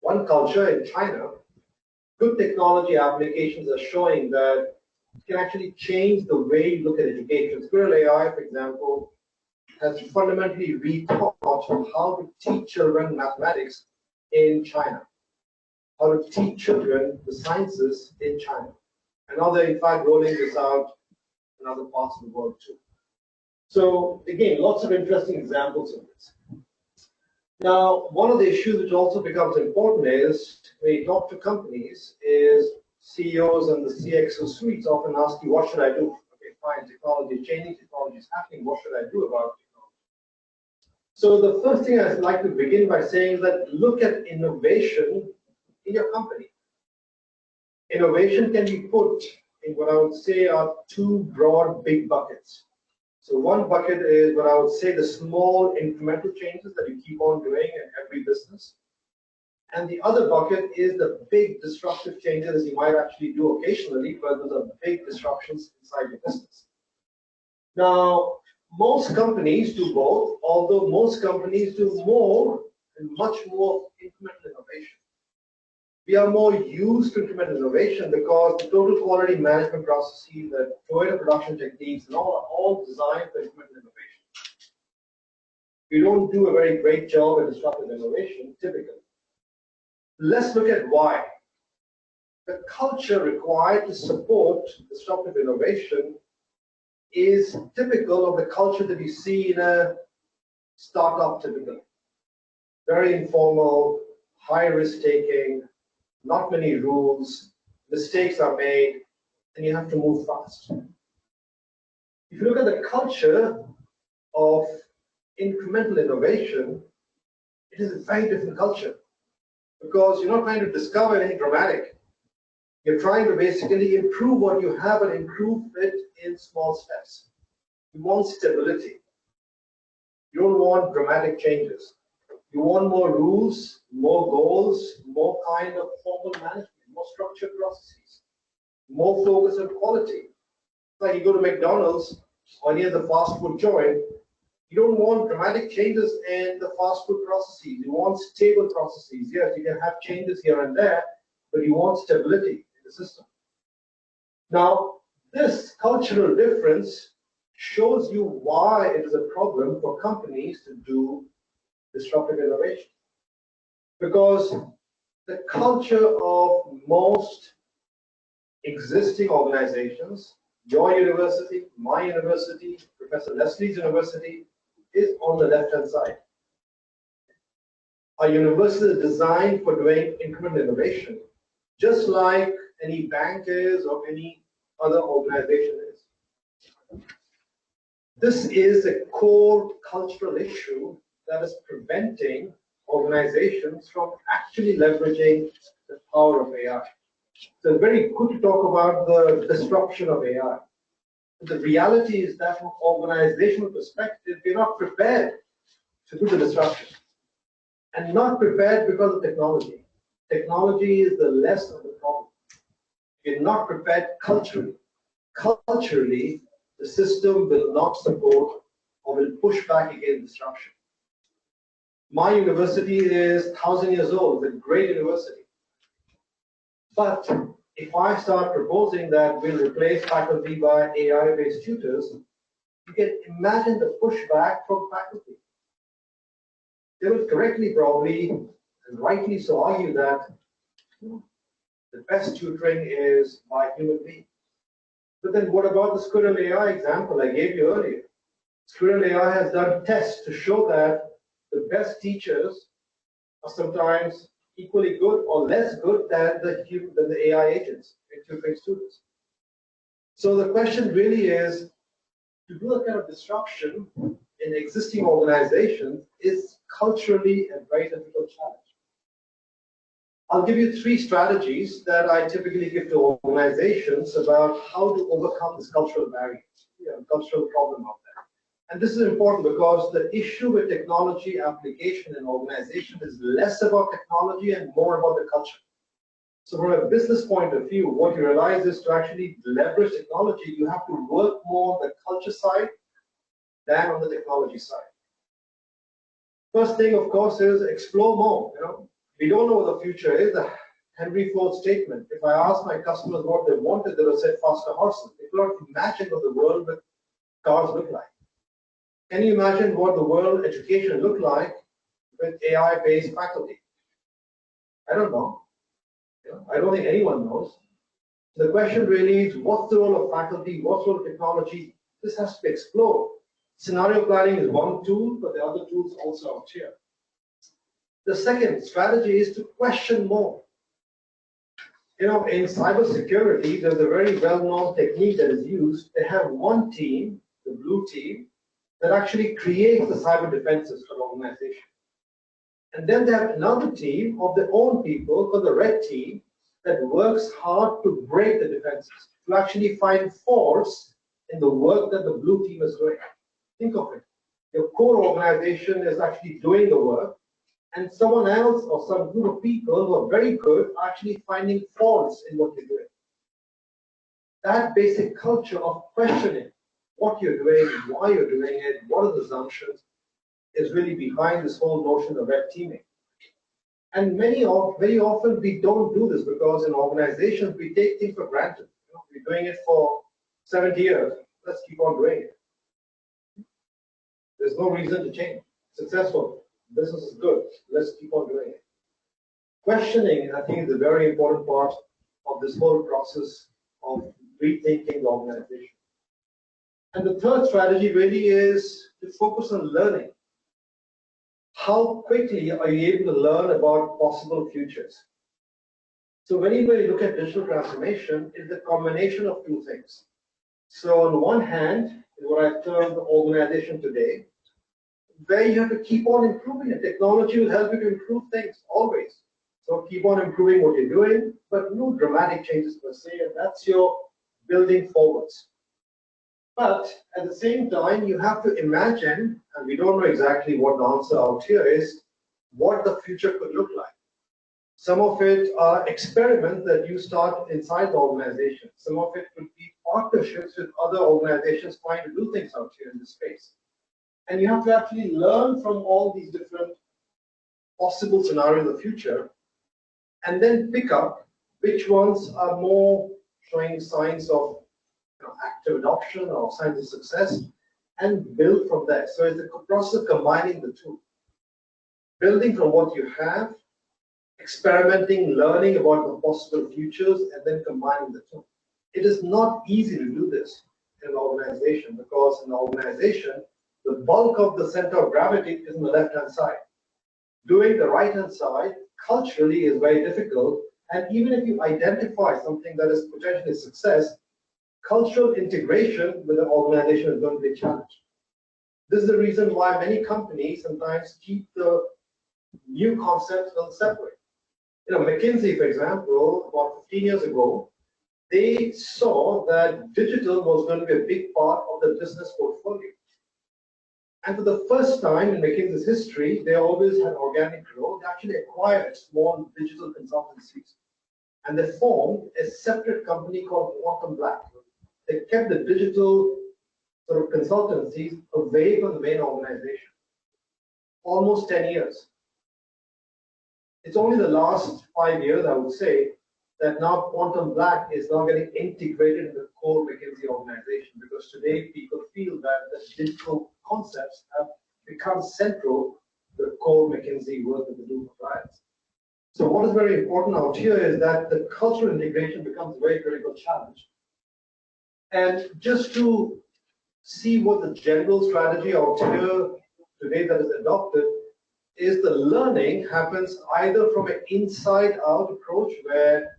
one culture in China, good technology applications are showing that it can actually change the way you look at education. Squirrel AI, for example, has fundamentally retaught how to teach children mathematics in China, how to teach children the sciences in China. And now they're in fact rolling this out in other parts of the world too. So again, lots of interesting examples of this. Now, one of the issues which also becomes important is when you talk to companies is CEOs and the CXO suites often ask you, what should I do? Okay, fine, technology is changing, technology is happening, what should I do about technology? So the first thing I'd like to begin by saying that look at innovation in your company. Innovation can be put in what I would say are two broad big buckets. So one bucket is what I would say the small incremental changes that you keep on doing in every business. And the other bucket is the big disruptive changes you might actually do occasionally, but those are big disruptions inside your business. Now, most companies do both, although most companies do more and much more incremental innovation. We are more used to incremental innovation because the total quality management processes, the Toyota production techniques, and all are all designed for incremental innovation. We don't do a very great job at disruptive innovation, typically. Let's look at why. The culture required to support disruptive innovation is typical of the culture that you see in a startup typically. Very informal, high risk taking, not many rules, mistakes are made, and you have to move fast. If you look at the culture of incremental innovation, it is a very different culture because you're not trying to discover anything dramatic. You're trying to basically improve what you have and improve it in small steps. You want stability. You don't want dramatic changes. You want more rules, more goals, more kind of formal management, more structured processes, more focus on quality. Like you go to McDonald's or near the fast food joint, you don't want dramatic changes in the fast food processes. You want stable processes. Yes, you can have changes here and there, but you want stability in the system. Now, This cultural difference shows you why it is a problem for companies to do disruptive innovation. Because the culture of most existing organizations, your university, my university, Professor Leslie's university, is on the left-hand side. Our university is designed for doing incremental innovation, just like any bank is or any other organization is. This is a core cultural issue that is preventing organizations from actually leveraging the power of AI. So it's very good to talk about the disruption of AI. But the reality is that from an organizational perspective, we're not prepared to do the disruption. And not prepared because of technology. Technology is the less of the problem. We're not prepared culturally. Culturally, the system will not support or will push back against disruption. My university is 1,000 years old, it's a great university. But if I start proposing that we'll replace faculty by AI-based tutors, you can imagine the pushback from faculty. They will correctly probably, and rightly so, argue that the best tutoring is by human beings. But then what about the Squirrel AI example I gave you earlier? Squirrel AI has done tests to show that the best teachers are sometimes equally good or less good than the AI agents in tutoring students. So the question really is, to do a kind of disruption in existing organizations is culturally a very difficult challenge. I'll give you 3 strategies that I typically give to organizations about how to overcome this cultural barrier, cultural problem out there. And this is important because the issue with technology application in organization is less about technology and more about the culture. So from a business point of view, what you realize is to actually leverage technology, you have to work more on the culture side than on the technology side. First thing, of course, is explore more. We don't know what the future is. The Henry Ford statement. If I ask my customers what they wanted, they will say faster horses. They cannot imagine what the world with cars look like. Can you imagine what the world education look like with AI-based faculty? I don't know. I don't think anyone knows. The question really is, what's the role of faculty? What's the role of technology? This has to be explored. Scenario planning is one tool, but the other tools also out here. The second strategy is to question more. In cybersecurity, there's a very well-known technique that is used. They have one team, the blue team, that actually creates the cyber defenses for the organization. And then they have another team of their own people, called the red team, that works hard to break the defenses, to actually find faults in the work that the blue team is doing. Think of it. Your core organization is actually doing the work, and someone else or some group of people who are very good are actually finding faults in what you're doing. That basic culture of questioning what you're doing, why you're doing it, what are the assumptions, is really behind this whole notion of red teaming. And very often we don't do this because in organizations we take things for granted. We're doing it for 70 years. Let's keep on doing it. There's no reason to change. Successful. Business is good. Let's keep on doing it. Questioning, I think, is a very important part of this whole process of rethinking the organization. And the third strategy really is to focus on learning. How quickly are you able to learn about possible futures? So whenever you look at digital transformation, it's a combination of 2 things. So on one hand, is what I've termed the organization today, where you have to keep on improving it. Technology will help you to improve things, always. So keep on improving what you're doing, but no dramatic changes per se, and that's your building forwards. But at the same time, you have to imagine, and we don't know exactly what the answer out here is, what the future could look like. Some of it are experiments that you start inside the organization. Some of it could be partnerships with other organizations trying to do things out here in this space. And you have to actually learn from all these different possible scenarios of the future, and then pick up which ones are more showing signs of active adoption or signs of success, and build from there. So it's a process of combining the two. Building from what you have, experimenting, learning about the possible futures, and then combining the two. It is not easy to do this in an organization, because in an organization, the bulk of the center of gravity is on the left-hand side. Doing the right-hand side culturally is very difficult, and even if you identify something that is potentially a success, cultural integration with the organization is going to be a challenge. This is the reason why many companies sometimes keep the new concepts well separate. McKinsey, for example, about 15 years ago, they saw that digital was going to be a big part of the business portfolio. And for the first time in McKinsey's history, they always had organic growth. They actually acquired small digital consultancies. And they formed a separate company called Quantum Black. They kept the digital sort of consultancies away from the main organization. Almost 10 years. It's only the last 5 years, I would say, that now Quantum Black is now getting integrated in the core McKinsey organization, because today people feel that the digital concepts have become central to the core McKinsey work that they do for clients. So what is very important out here is that the cultural integration becomes a very critical challenge. And just to see what the general strategy out here today that is adopted is the learning happens either from an inside-out approach, where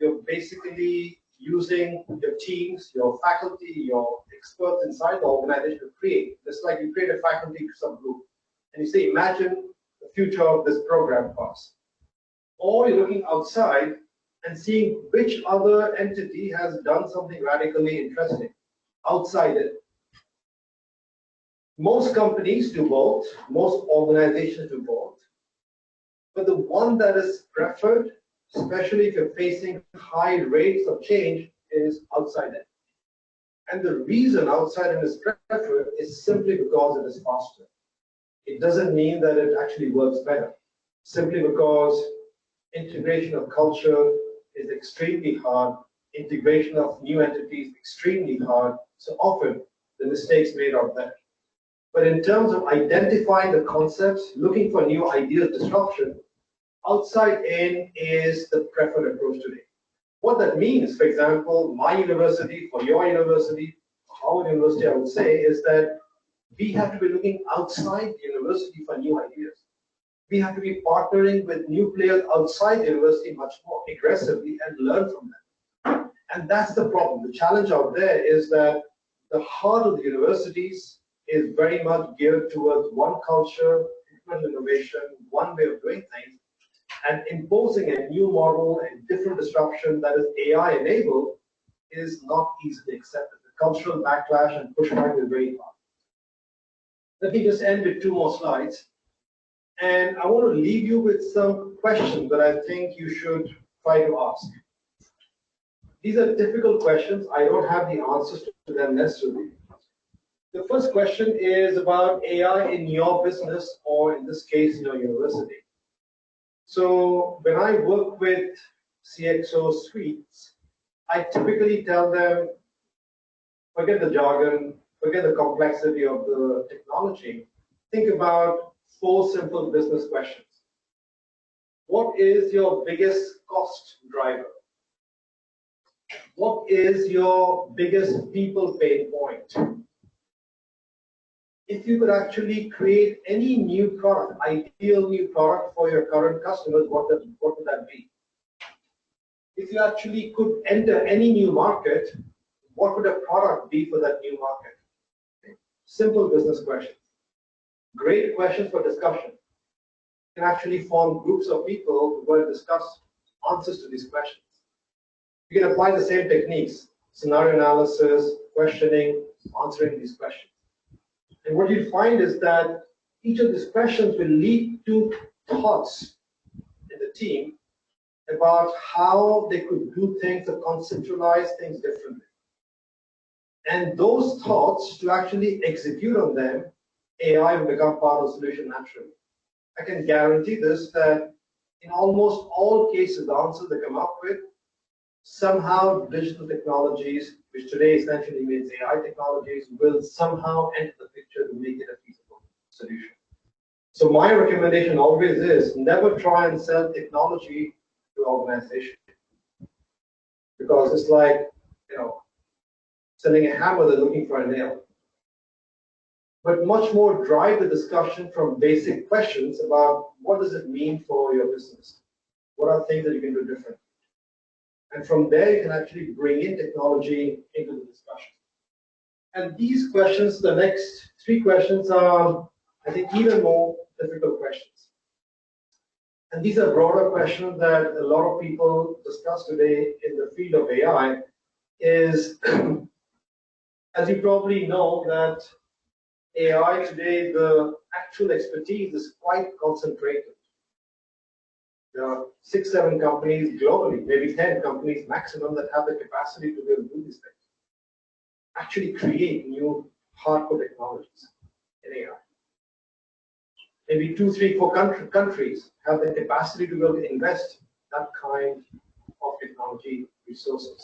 you're basically using your teams, your faculty, your experts inside the organization to create. Just like you create a faculty subgroup, and you say, imagine the future of this program course. Or you're looking outside and seeing which other entity has done something radically interesting outside it. Most companies do both, most organizations do both, but the one that is preferred, especially if you're facing high rates of change, is outside it. And the reason outside it is preferred is simply because it is faster. It doesn't mean that it actually works better, simply because integration of culture is extremely hard, integration of new entities extremely hard, so often the mistakes made are there. But in terms of identifying the concepts, looking for new ideas, disruption, outside in is the preferred approach today. What that means, for example, my university, for your university, Harvard University, I would say, is that we have to be looking outside the university for new ideas. We have to be partnering with new players outside the university much more aggressively and learn from them. And that's the problem. The challenge out there is that the heart of the universities is very much geared towards one culture, one innovation, one way of doing things, and imposing a new model and different disruption that is AI enabled is not easily accepted. The cultural backlash and pushback is very hard. Let me just end with 2 more slides. And I want to leave you with some questions that I think you should try to ask. These are difficult questions. I don't have the answers to them necessarily. The first question is about AI in your business, or in this case, in your university. So when I work with CXO suites, I typically tell them, forget the jargon, forget the complexity of the technology. Think about 4 simple business questions. What is your biggest cost driver? What is your biggest people pain point? If you could actually create any new product, ideal new product for your current customers, what would that be? If you actually could enter any new market, what would a product be for that new market? Okay. Simple business questions. Great questions for discussion. You can actually form groups of people who will discuss answers to these questions. You can apply the same techniques, scenario analysis, questioning, answering these questions. And what you find is that each of these questions will lead to thoughts in the team about how they could do things or conceptualize things differently. And those thoughts, to actually execute on them, AI will become part of the solution naturally. I can guarantee this, that in almost all cases, the answers they come up with somehow digital technologies, which today essentially means AI technologies, will somehow enter the picture to make it a feasible solution. So my recommendation always is never try and sell technology to organization, because it's like, selling a hammer, they're looking for a nail. But much more drive the discussion from basic questions about what does it mean for your business? What are things that you can do different? And from there, you can actually bring in technology into the discussion. And these questions, the next 3 questions are, I think, even more difficult questions. And these are broader questions that a lot of people discuss today in the field of AI is, as you probably know, that AI today, the actual expertise is quite concentrated. There are 6, 7 companies globally, maybe 10 companies maximum, that have the capacity to be able to do these things. Actually create new hardcore technologies in AI. Maybe 2, 3, 4 countries have the capacity to be able to invest that kind of technology resources.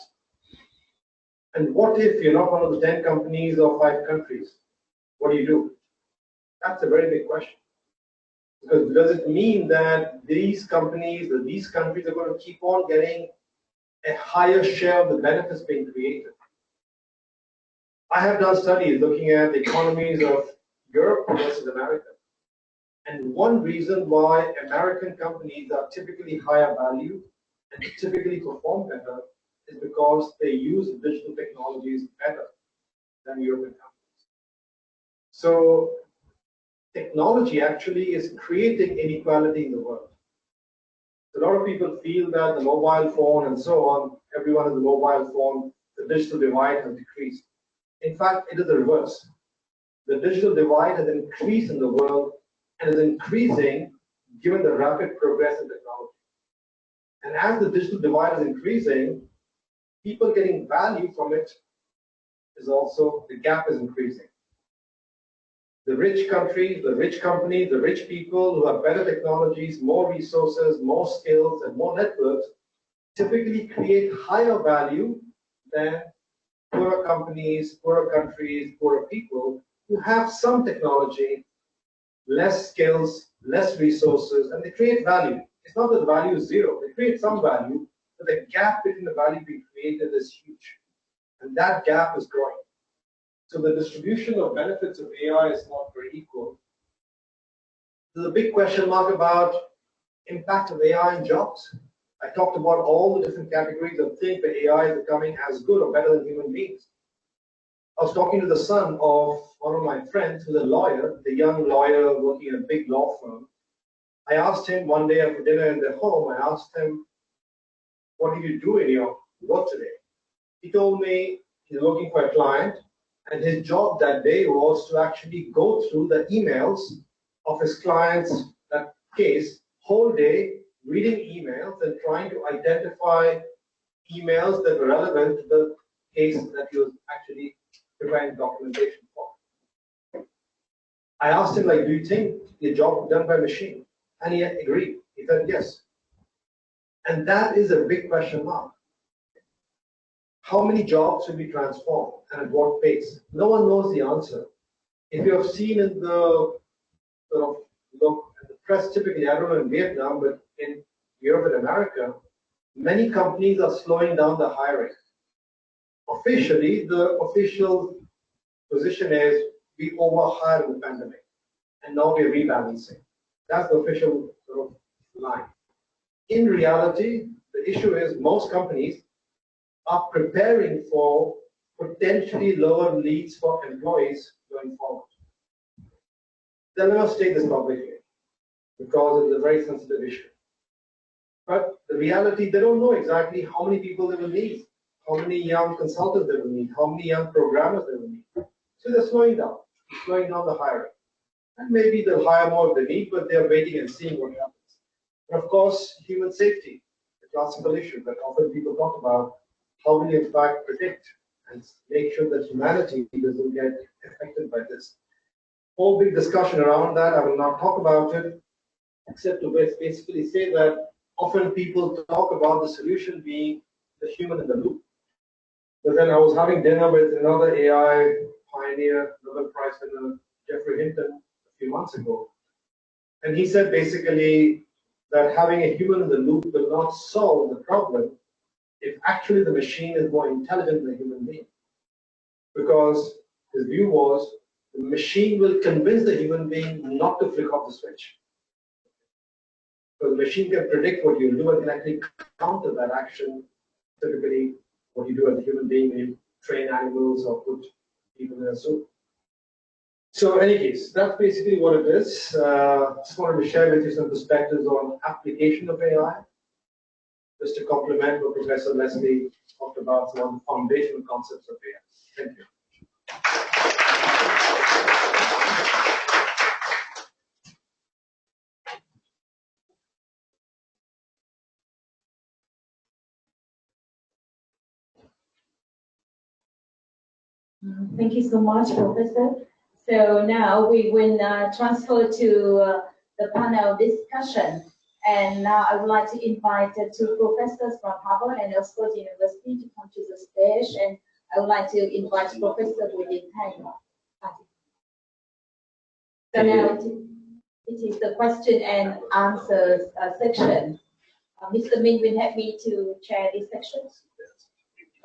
And what if you're not one of the 10 companies or 5 countries? What do? That's a very big question. Because does it mean that these companies or these countries are going to keep on getting a higher share of the benefits being created? I have done studies looking at the economies of Europe versus America. And one reason why American companies are typically higher value and typically perform better is because they use digital technologies better than European companies. So technology actually is creating inequality in the world. A lot of people feel that the mobile phone and so on, everyone has a mobile phone, the digital divide has decreased. In fact, it is the reverse. The digital divide has increased in the world and is increasing given the rapid progress in technology. And as the digital divide is increasing, people getting value from it is also, the gap is increasing. The rich countries, the rich companies, the rich people who have better technologies, more resources, more skills, and more networks typically create higher value than poorer companies, poorer countries, poorer people who have some technology, less skills, less resources, and they create value. It's not that the value is zero. They create some value, but the gap between the value being created is huge. And that gap is growing. So the distribution of benefits of AI is not very equal. There's a big question mark about impact of AI in jobs. I talked about all the different categories of things that AI is becoming as good or better than human beings. I was talking to the son of one of my friends who's a lawyer, the young lawyer working in a big law firm. I asked him one day after dinner in their home, I asked him, what did you do in your work today? He told me he's looking for a client, and his job that day was to actually go through the emails of his client's that case, whole day, reading emails and trying to identify emails that were relevant to the case that he was actually preparing documentation for. I asked him, like, do you think your job is done by machine? And he agreed. He said yes. And that is a big question mark. How many jobs will be transformed and at what pace? No one knows the answer. If you have seen in the look at the press, typically, I don't know in Vietnam, but in Europe and America, many companies are slowing down the hiring. Officially, the official position is we overhired in the pandemic, and now we're rebalancing. That's the official line. In reality, the issue is most companies are preparing for potentially lower needs for employees going forward. They'll never state this publicly because it's a very sensitive issue. But the reality, they don't know exactly how many people they will need, how many young consultants they will need, how many young programmers they will need. So they're slowing down the hiring. And maybe they'll hire more if they need, but they're waiting and seeing what happens. And of course, human safety, the classical issue that often people talk about. How will you in fact predict and make sure that humanity doesn't get affected by this? Whole big discussion around that. I will not talk about it, except to basically say that often people talk about the solution being the human in the loop. But then I was having dinner with another AI pioneer, Nobel Prize winner, Jeffrey Hinton, a few months ago. And he said basically that having a human in the loop will not solve the problem if actually the machine is more intelligent than a human being. Because his view was the machine will convince the human being not to flick off the switch. Because the machine can predict what you'll do and can actually counter that action, typically what you do as a human being when you train animals or put people in a zoo. So in any case, that's basically what it is. Just wanted to share with you some perspectives on application of AI. Just to complement what Professor Leslie talked about, some of the foundational concepts of AI. Thank you. Thank you so much, Professor. So now we will transfer to the panel discussion. And now I would like to invite two professors from Harvard and Oxford University to come to the stage. And I would like to invite Professor Buổi. So now it is the question and answers section. Mr. Minh will help me to chair this section.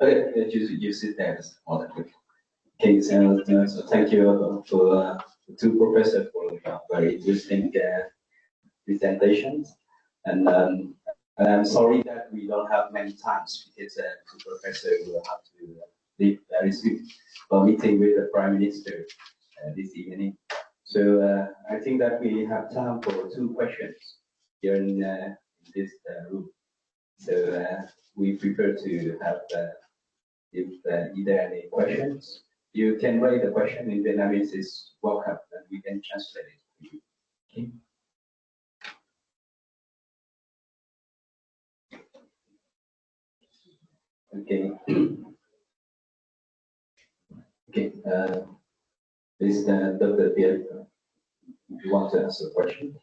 Okay, you sit there. Okay, so thank you for the two professors for very interesting presentations. And I'm sorry that we don't have many times because the professor will have to leave very soon for a meeting with the Prime Minister this evening. So I think that we have time for two questions here in this room. So we prefer to have if either any questions. You can write the question in Vietnamese is welcome, and we can translate it for you. Okay. Okay. Please, Dr. Pierre, if you want to ask a question.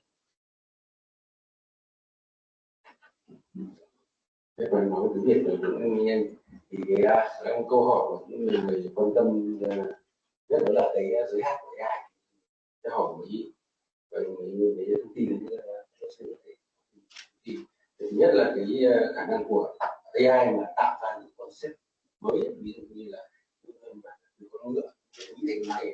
Còn nói tiếng Việt được những anh thì cái câu hỏi của những người quan tâm nhất đó là cái giới hạn của AI. Cái hỏi mấy thông tin thì thứ nhất là cái khả năng của AI mà tạo ra những concept mới, ví dụ như là con ngựa, những cái này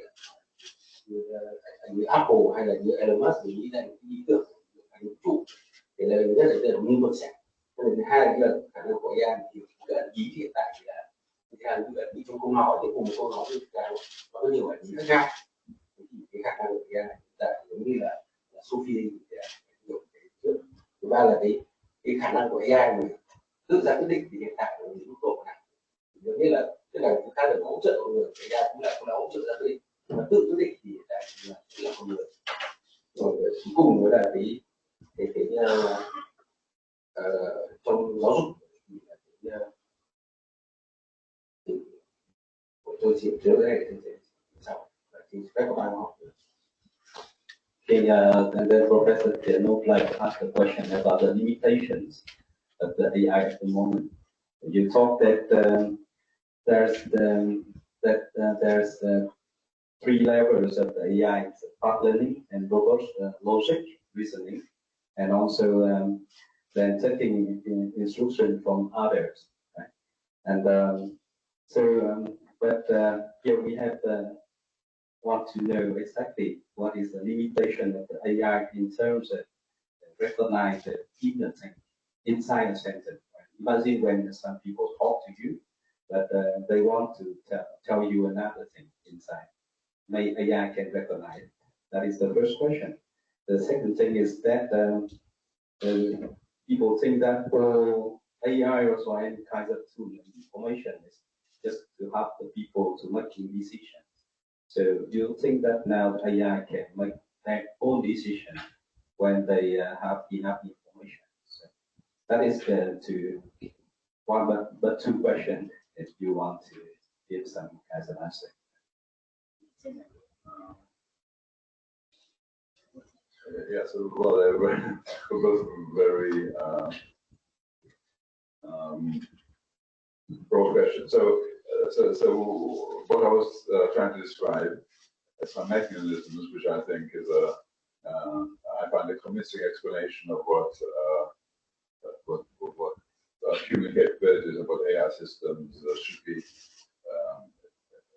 như Apple hay là như Elon Musk thì nghĩ ra những ý tưởng thành vũ trụ, thì là nhất là new concept. Thứ hai là khả năng của AI thì cái ẩn ý thì hiện tại thì là ẩn ý trong câu nói thì cùng một câu nói thì nó có nhiều ẩn ý khác nhau. Thì cái khả năng của AI hiện tại giống như là Sophie thì nhiều cái trước. Thứ ba là cái khả năng của AI mình tự ra quyết định thì hiện tại là những mức độ này. Giống như là tức là chúng ta được hỗ trợ con người, AI cũng là hỗ trợ ra quyết định, mà tự quyết định thì hiện tại là con người. Rồi cuối cùng nữa là cái trong giáo dục của tôi chỉ trước đây thì sau thì các bạn học. Okay, and then Professor Tian would like to ask a question about the limitations of the AI at the moment. You talked that there's three levels of the AI: part learning and robust logic, reasoning, and also then taking instruction from others, right? And but here we have want to know exactly what is the limitation of the AI in terms of recognize the hidden thing inside a sentence. Right? Imagine when some people talk to you, but they want to tell you another thing inside. May AI can recognize it. That is the first question. The second thing is that people think that AI or any kind of tool and information is just to help the people to making decisions. So do you think that now AI can make their own decision when they have enough information? So that is to one, but two questions if you want to give some as an answer. Yeah, so well, we're both very broad question. So what I was trying to describe is some mechanisms, which I think is I find a convincing explanation of what human capabilities and what AI systems should be.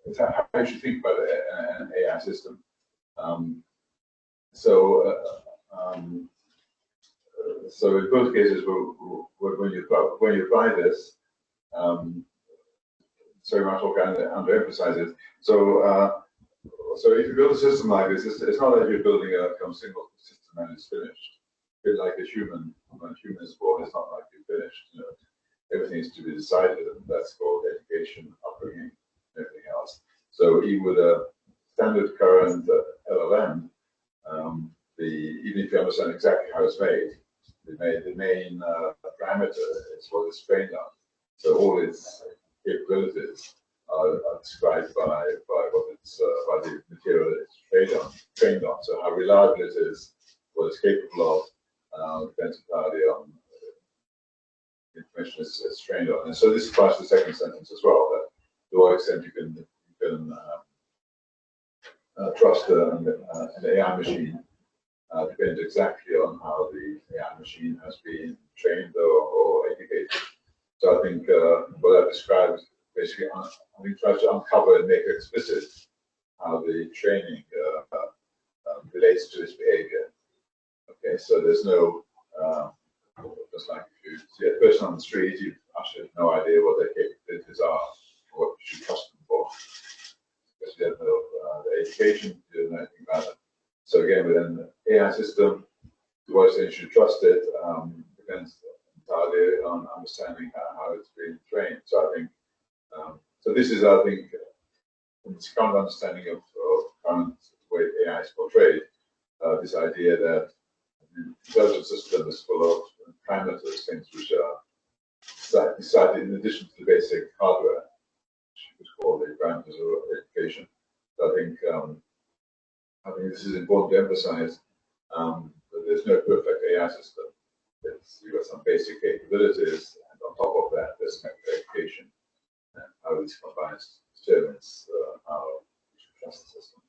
It's how you should think about an AI system. So in both cases, when you apply this, it's very much what kind of underemphasizes. So if you build a system like this, it's not that you're building a single system and it's finished. A bit like a human, when a human is born, it's not like you're finished. You know, everything needs to be decided, and that's called education, upbringing, and everything else. So even with a standard current LLM, even if you understand exactly how it's made, the main parameter is what it's trained on. So all its capabilities are described by what it's by the material it's trained on. So how reliable it is, what it's capable of, depends entirely on the information it's trained on. And so this applies to the second sentence as well. That to what extent you can trust an AI machine depends exactly on how the AI machine has been trained or educated. So I think what I've described basically, tries to uncover and make explicit how the training relates to its behavior. Okay, so there's no, just like if you see a person on the street, you actually have no idea what their capabilities are, or what you should trust them for, because you don't know the education, you don't know anything about it. So again, within the AI system, to what extent you should trust it depends entirely on understanding how it's being trained. So I think, so this is, I think, this current understanding of current way AI is portrayed, this idea that the intelligent system is full of parameters, things which are decided in addition to the basic hardware, which you could call the parameters of education. So I think this is important to emphasize that there's no perfect AI system. You've got some basic capabilities, and on top of that, there's education. And how this combines determines how we should trust the system.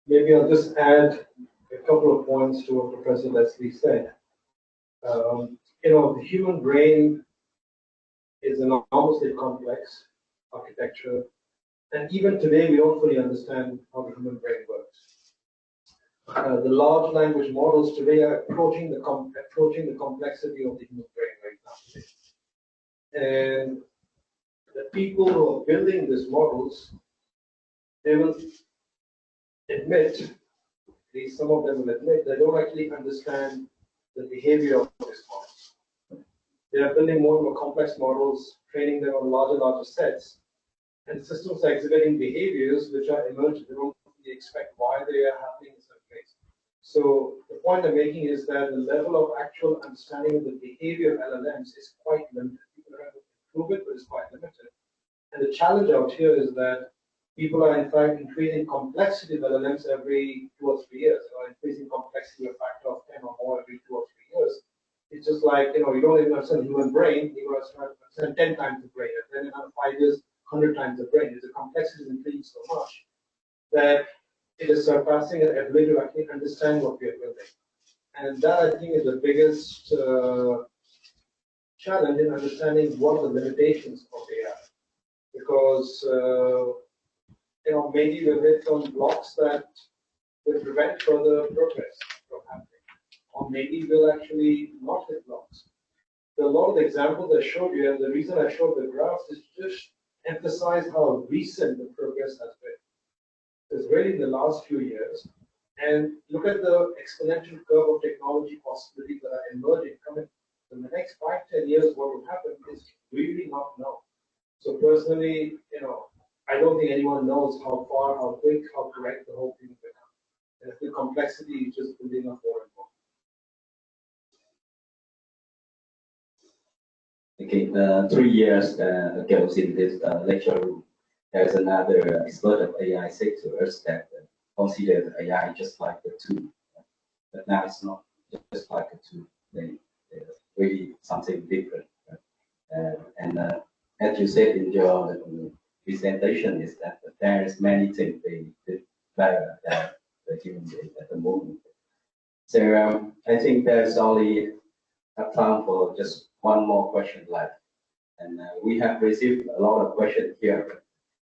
Maybe I'll just add a couple of points to what Professor Leslie said. The human brain is an enormously complex architecture, and even today we don't fully understand how the human brain works. The large language models today are approaching the complexity of the human brain right now. And the people who are building these models, they will admit, at least some of them will admit, they don't actually understand the behavior of these models. They are building more and more complex models, training them on larger sets, and systems are exhibiting behaviors which are emergent. They don't really expect why they are happening in certain ways. So the point I'm making is that the level of actual understanding of the behavior of LLMs is quite limited. People are able to improve it, but it's quite limited. And the challenge out here is that people are in fact increasing complexity of LLMs every 2 or 3 years, or increasing complexity a factor of 10 or more every 2 or 3 years. It's just like, you don't even understand the human brain, you understand 10 times the brain, and then in another 5 years, 100 times the brain. The complexity is increasing so much that it is surpassing our ability to actually understand what we are building. And that, I think, is the biggest challenge in understanding what are the limitations of AI. Because, maybe we'll hit some blocks that will prevent further progress from happening. Or maybe we'll actually not hit blocks. There are a lot of the examples I showed you, and the reason I showed the graphs is just emphasize how recent the progress has been. It's really in the last few years. And look at the exponential curve of technology possibilities that are emerging, coming. In the next 5-10 years, what will happen is really not known. So personally, I don't think anyone knows how far, how quick, how correct the whole thing will become. And the complexity is just building up more and more. Okay, 3 years ago in this lecture room, there's another expert of AI sectors that considered AI just like a tool. But now it's not just like a tool. They really something different. And as you said in your presentation, is that there is many things they did better than the human being at the moment. So I think there's only have time for just one more question left. And we have received a lot of questions here.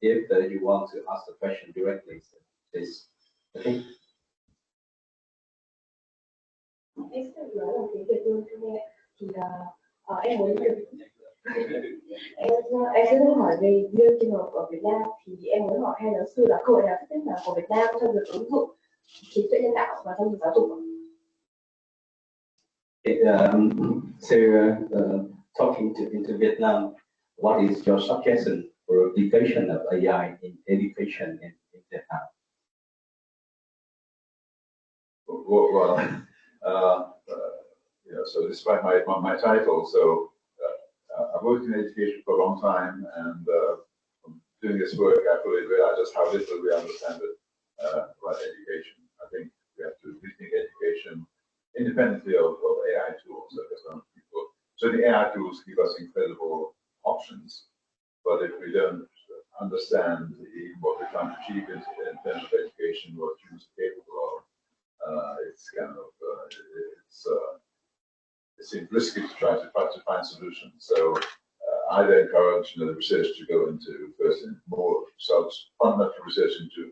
If you want to ask the question directly, so please. Okay. Em sẽ nói là tiếng Việt luôn cho nghe. Thì em muốn em sẽ hỏi về riêng trường hợp ở Việt Nam, thì em muốn hỏi hai giáo sư là cơ hội nào tiếp nào của Việt Nam trong việc ứng dụng trí tuệ nhân tạo và trong việc giáo dục. Talking into Vietnam, what is your suggestion for application of AI in education in Vietnam? Well, so despite my title, so I've worked in education for a long time, and from doing this work, I fully realize just how little we understand about education. I think we have to rethink education independently of AI tools. So the AI tools give us incredible options, but if we don't understand what we're trying to achieve in terms of education, what students are capable of, it's kind of it seems risky to try to find solutions. So I'd encourage the research to go into first in more fundamental research into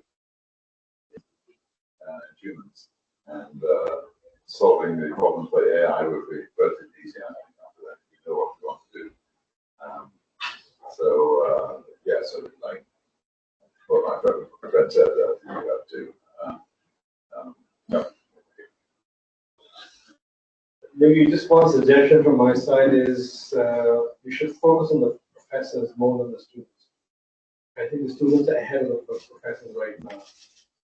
humans, and solving the problems by AI would be relatively easy. I think after that, we know what we want to do. So like what my friend said, you have to. No. Maybe just one suggestion from my side is we should focus on the professors more than the students. I think the students are ahead of the professors right now,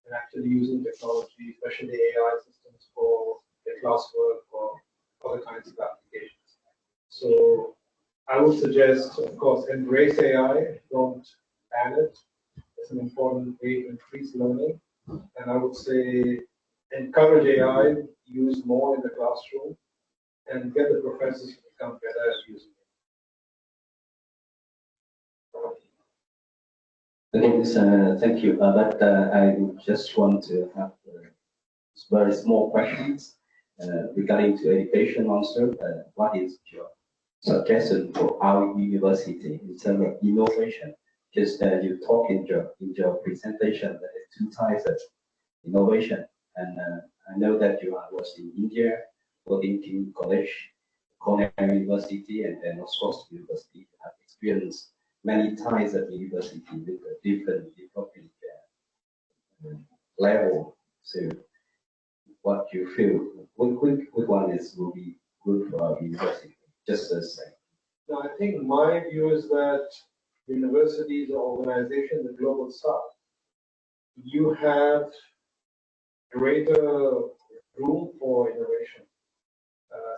and actually using technology, especially AI systems for their classwork or other kinds of applications. So I would suggest, of course, embrace AI, don't ban it. It's an important way to increase learning. And I would say encourage AI, use more in the classroom, and get the professors to become better at using it. Okay, thank you. But I just want to have very small questions regarding to education also. What is your suggestion for our university in terms of innovation? Just you talk in your presentation that is two types of innovation, and I know that you was in India, working in college, Cornell University, and then Oxford University. You have experienced many types of university with a different development level. So, what you feel? Which one will be good for our university? Just as Now, I think my view is that universities or organizations in the global south, you have greater room for innovation.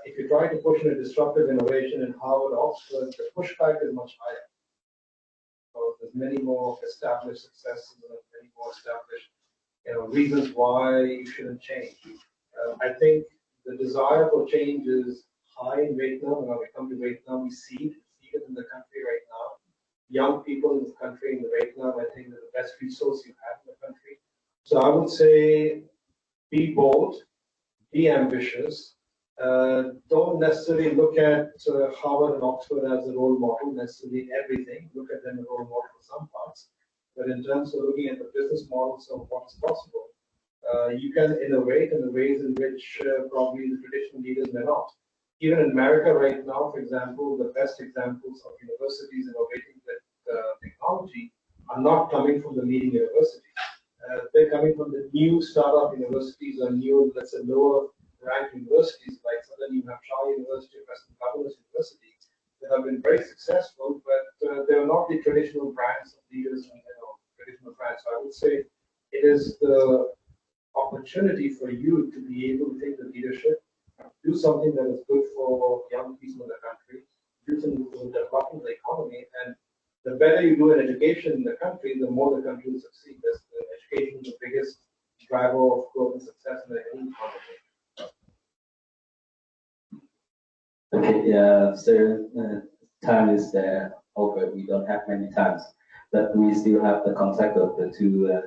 If you try to push in a disruptive innovation in Harvard, Oxford, the pushback is much higher. So there's many more established successes and many more established reasons why you shouldn't change. I think the desire for change is high in Vietnam. When we come to Vietnam, we see it in the country right now. Young people in the country, in Vietnam, I think are the best resource you have in the country. So I would say be bold, be ambitious. Don't necessarily look at Harvard and Oxford as a role model, necessarily everything. Look at them as a role model for some parts. But in terms of looking at the business models of what is possible, you can innovate in the ways in which probably the traditional leaders may not. Even in America right now, for example, the best examples of universities innovating with technology are not coming from the leading universities. They're coming from the new startup universities or new, let's say, lower ranked universities like Southern New Hampshire University, Western Governors University, that have been very successful, but they are not the traditional brands of leaders and traditional brands. So I would say it is the opportunity for you to be able to take the leadership, do something that is good for young people in the country, do something for developing the economy, and the better you do in education in the country, the more the country will succeed. That's education is the biggest driver of growth and success in any economy. Okay, so time is over. We don't have many times, but we still have the contact of the two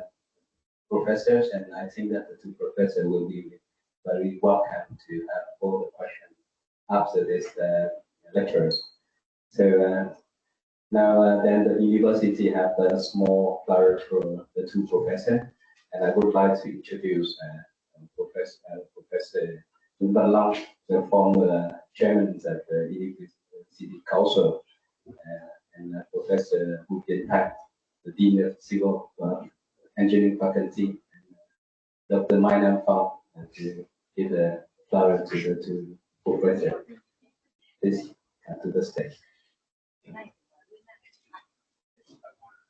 professors, and I think that the two professors will be very welcome to have all the questions after this lectures. So now then the university have a small flower for the two professors, and I would like to introduce Professor Long, the former chairman of the University Council, and Professor Wu Tian, the Dean of Civil Engineering Faculty, and Dr. Mai Nam Phong, to give the flower to the two professors. Please come to the stage.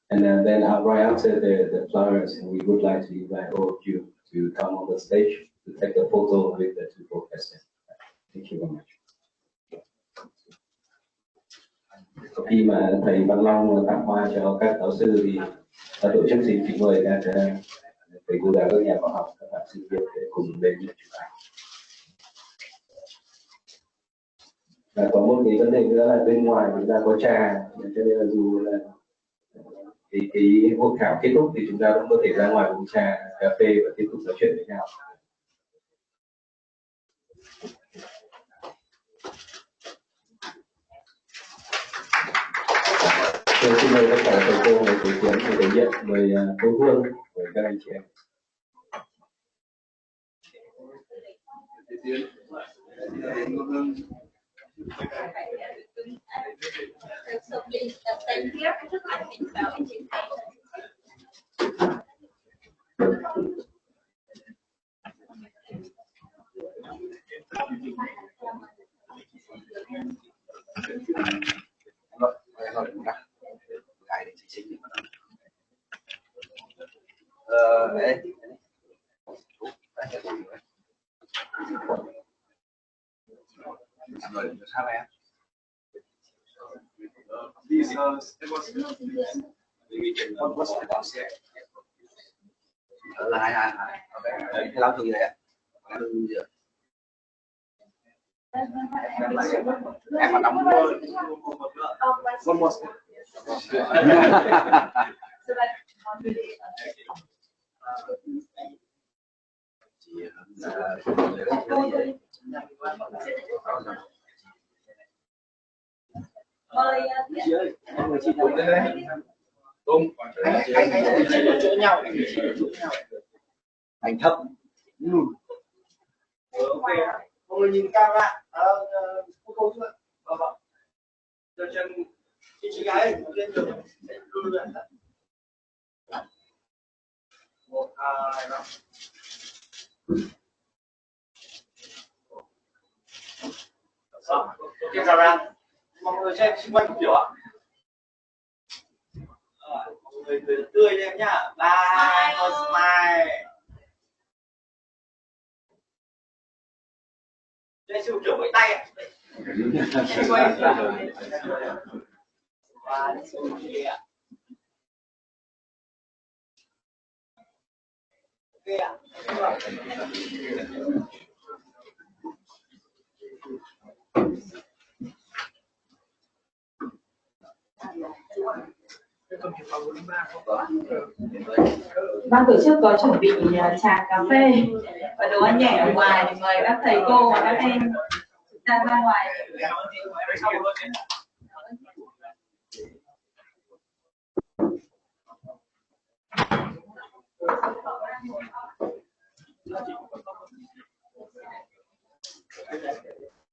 And then right after the flowers, we would like to invite all of you to come on the stage to take a photo with the two professors. Thank you very much. Khi mà thầy Văn Long tặng hoa cho các giáo sư thì tổ chức xin kính mời các thầy cô giáo, các nhà khoa học, các bạn sinh viên để cùng lên chụp ảnh. Và có một cái vấn đề nữa là bên ngoài chúng ta có trà, cho nên là dù là cái hội thảo kết thúc thì chúng ta vẫn có thể ra ngoài uống trà, cà phê và tiếp tục nói chuyện với nhau. Xin mời tất cả thầy cô và thầy tiến thì đại diện, mời cô Hương, mời các anh chị em. So please stand here. I think about it. Làm thường vậy ạ. Em mà đóng one more. Chị Tùng lên đây. Tùng, anh chỗ nhau, anh thấp. Ok, mọi người nhìn camera, cô chưa? Vâng. Giờ chân chị gái lên đường đưa lên. 1, 2, 3. Ok camera. Mọi người xem xung quanh không hiểu ạ? Mọi người cười tươi lên em nhá. 3, 1, smile. Đây siêu kiểu với tay ạ. Quay. Và siêu kia ạ. Ok ạ. Ban tổ chức có chuẩn bị trà cà phê và đồ ăn nhẹ ở ngoài để mời các thầy cô và các em chúng ta ra ngoài.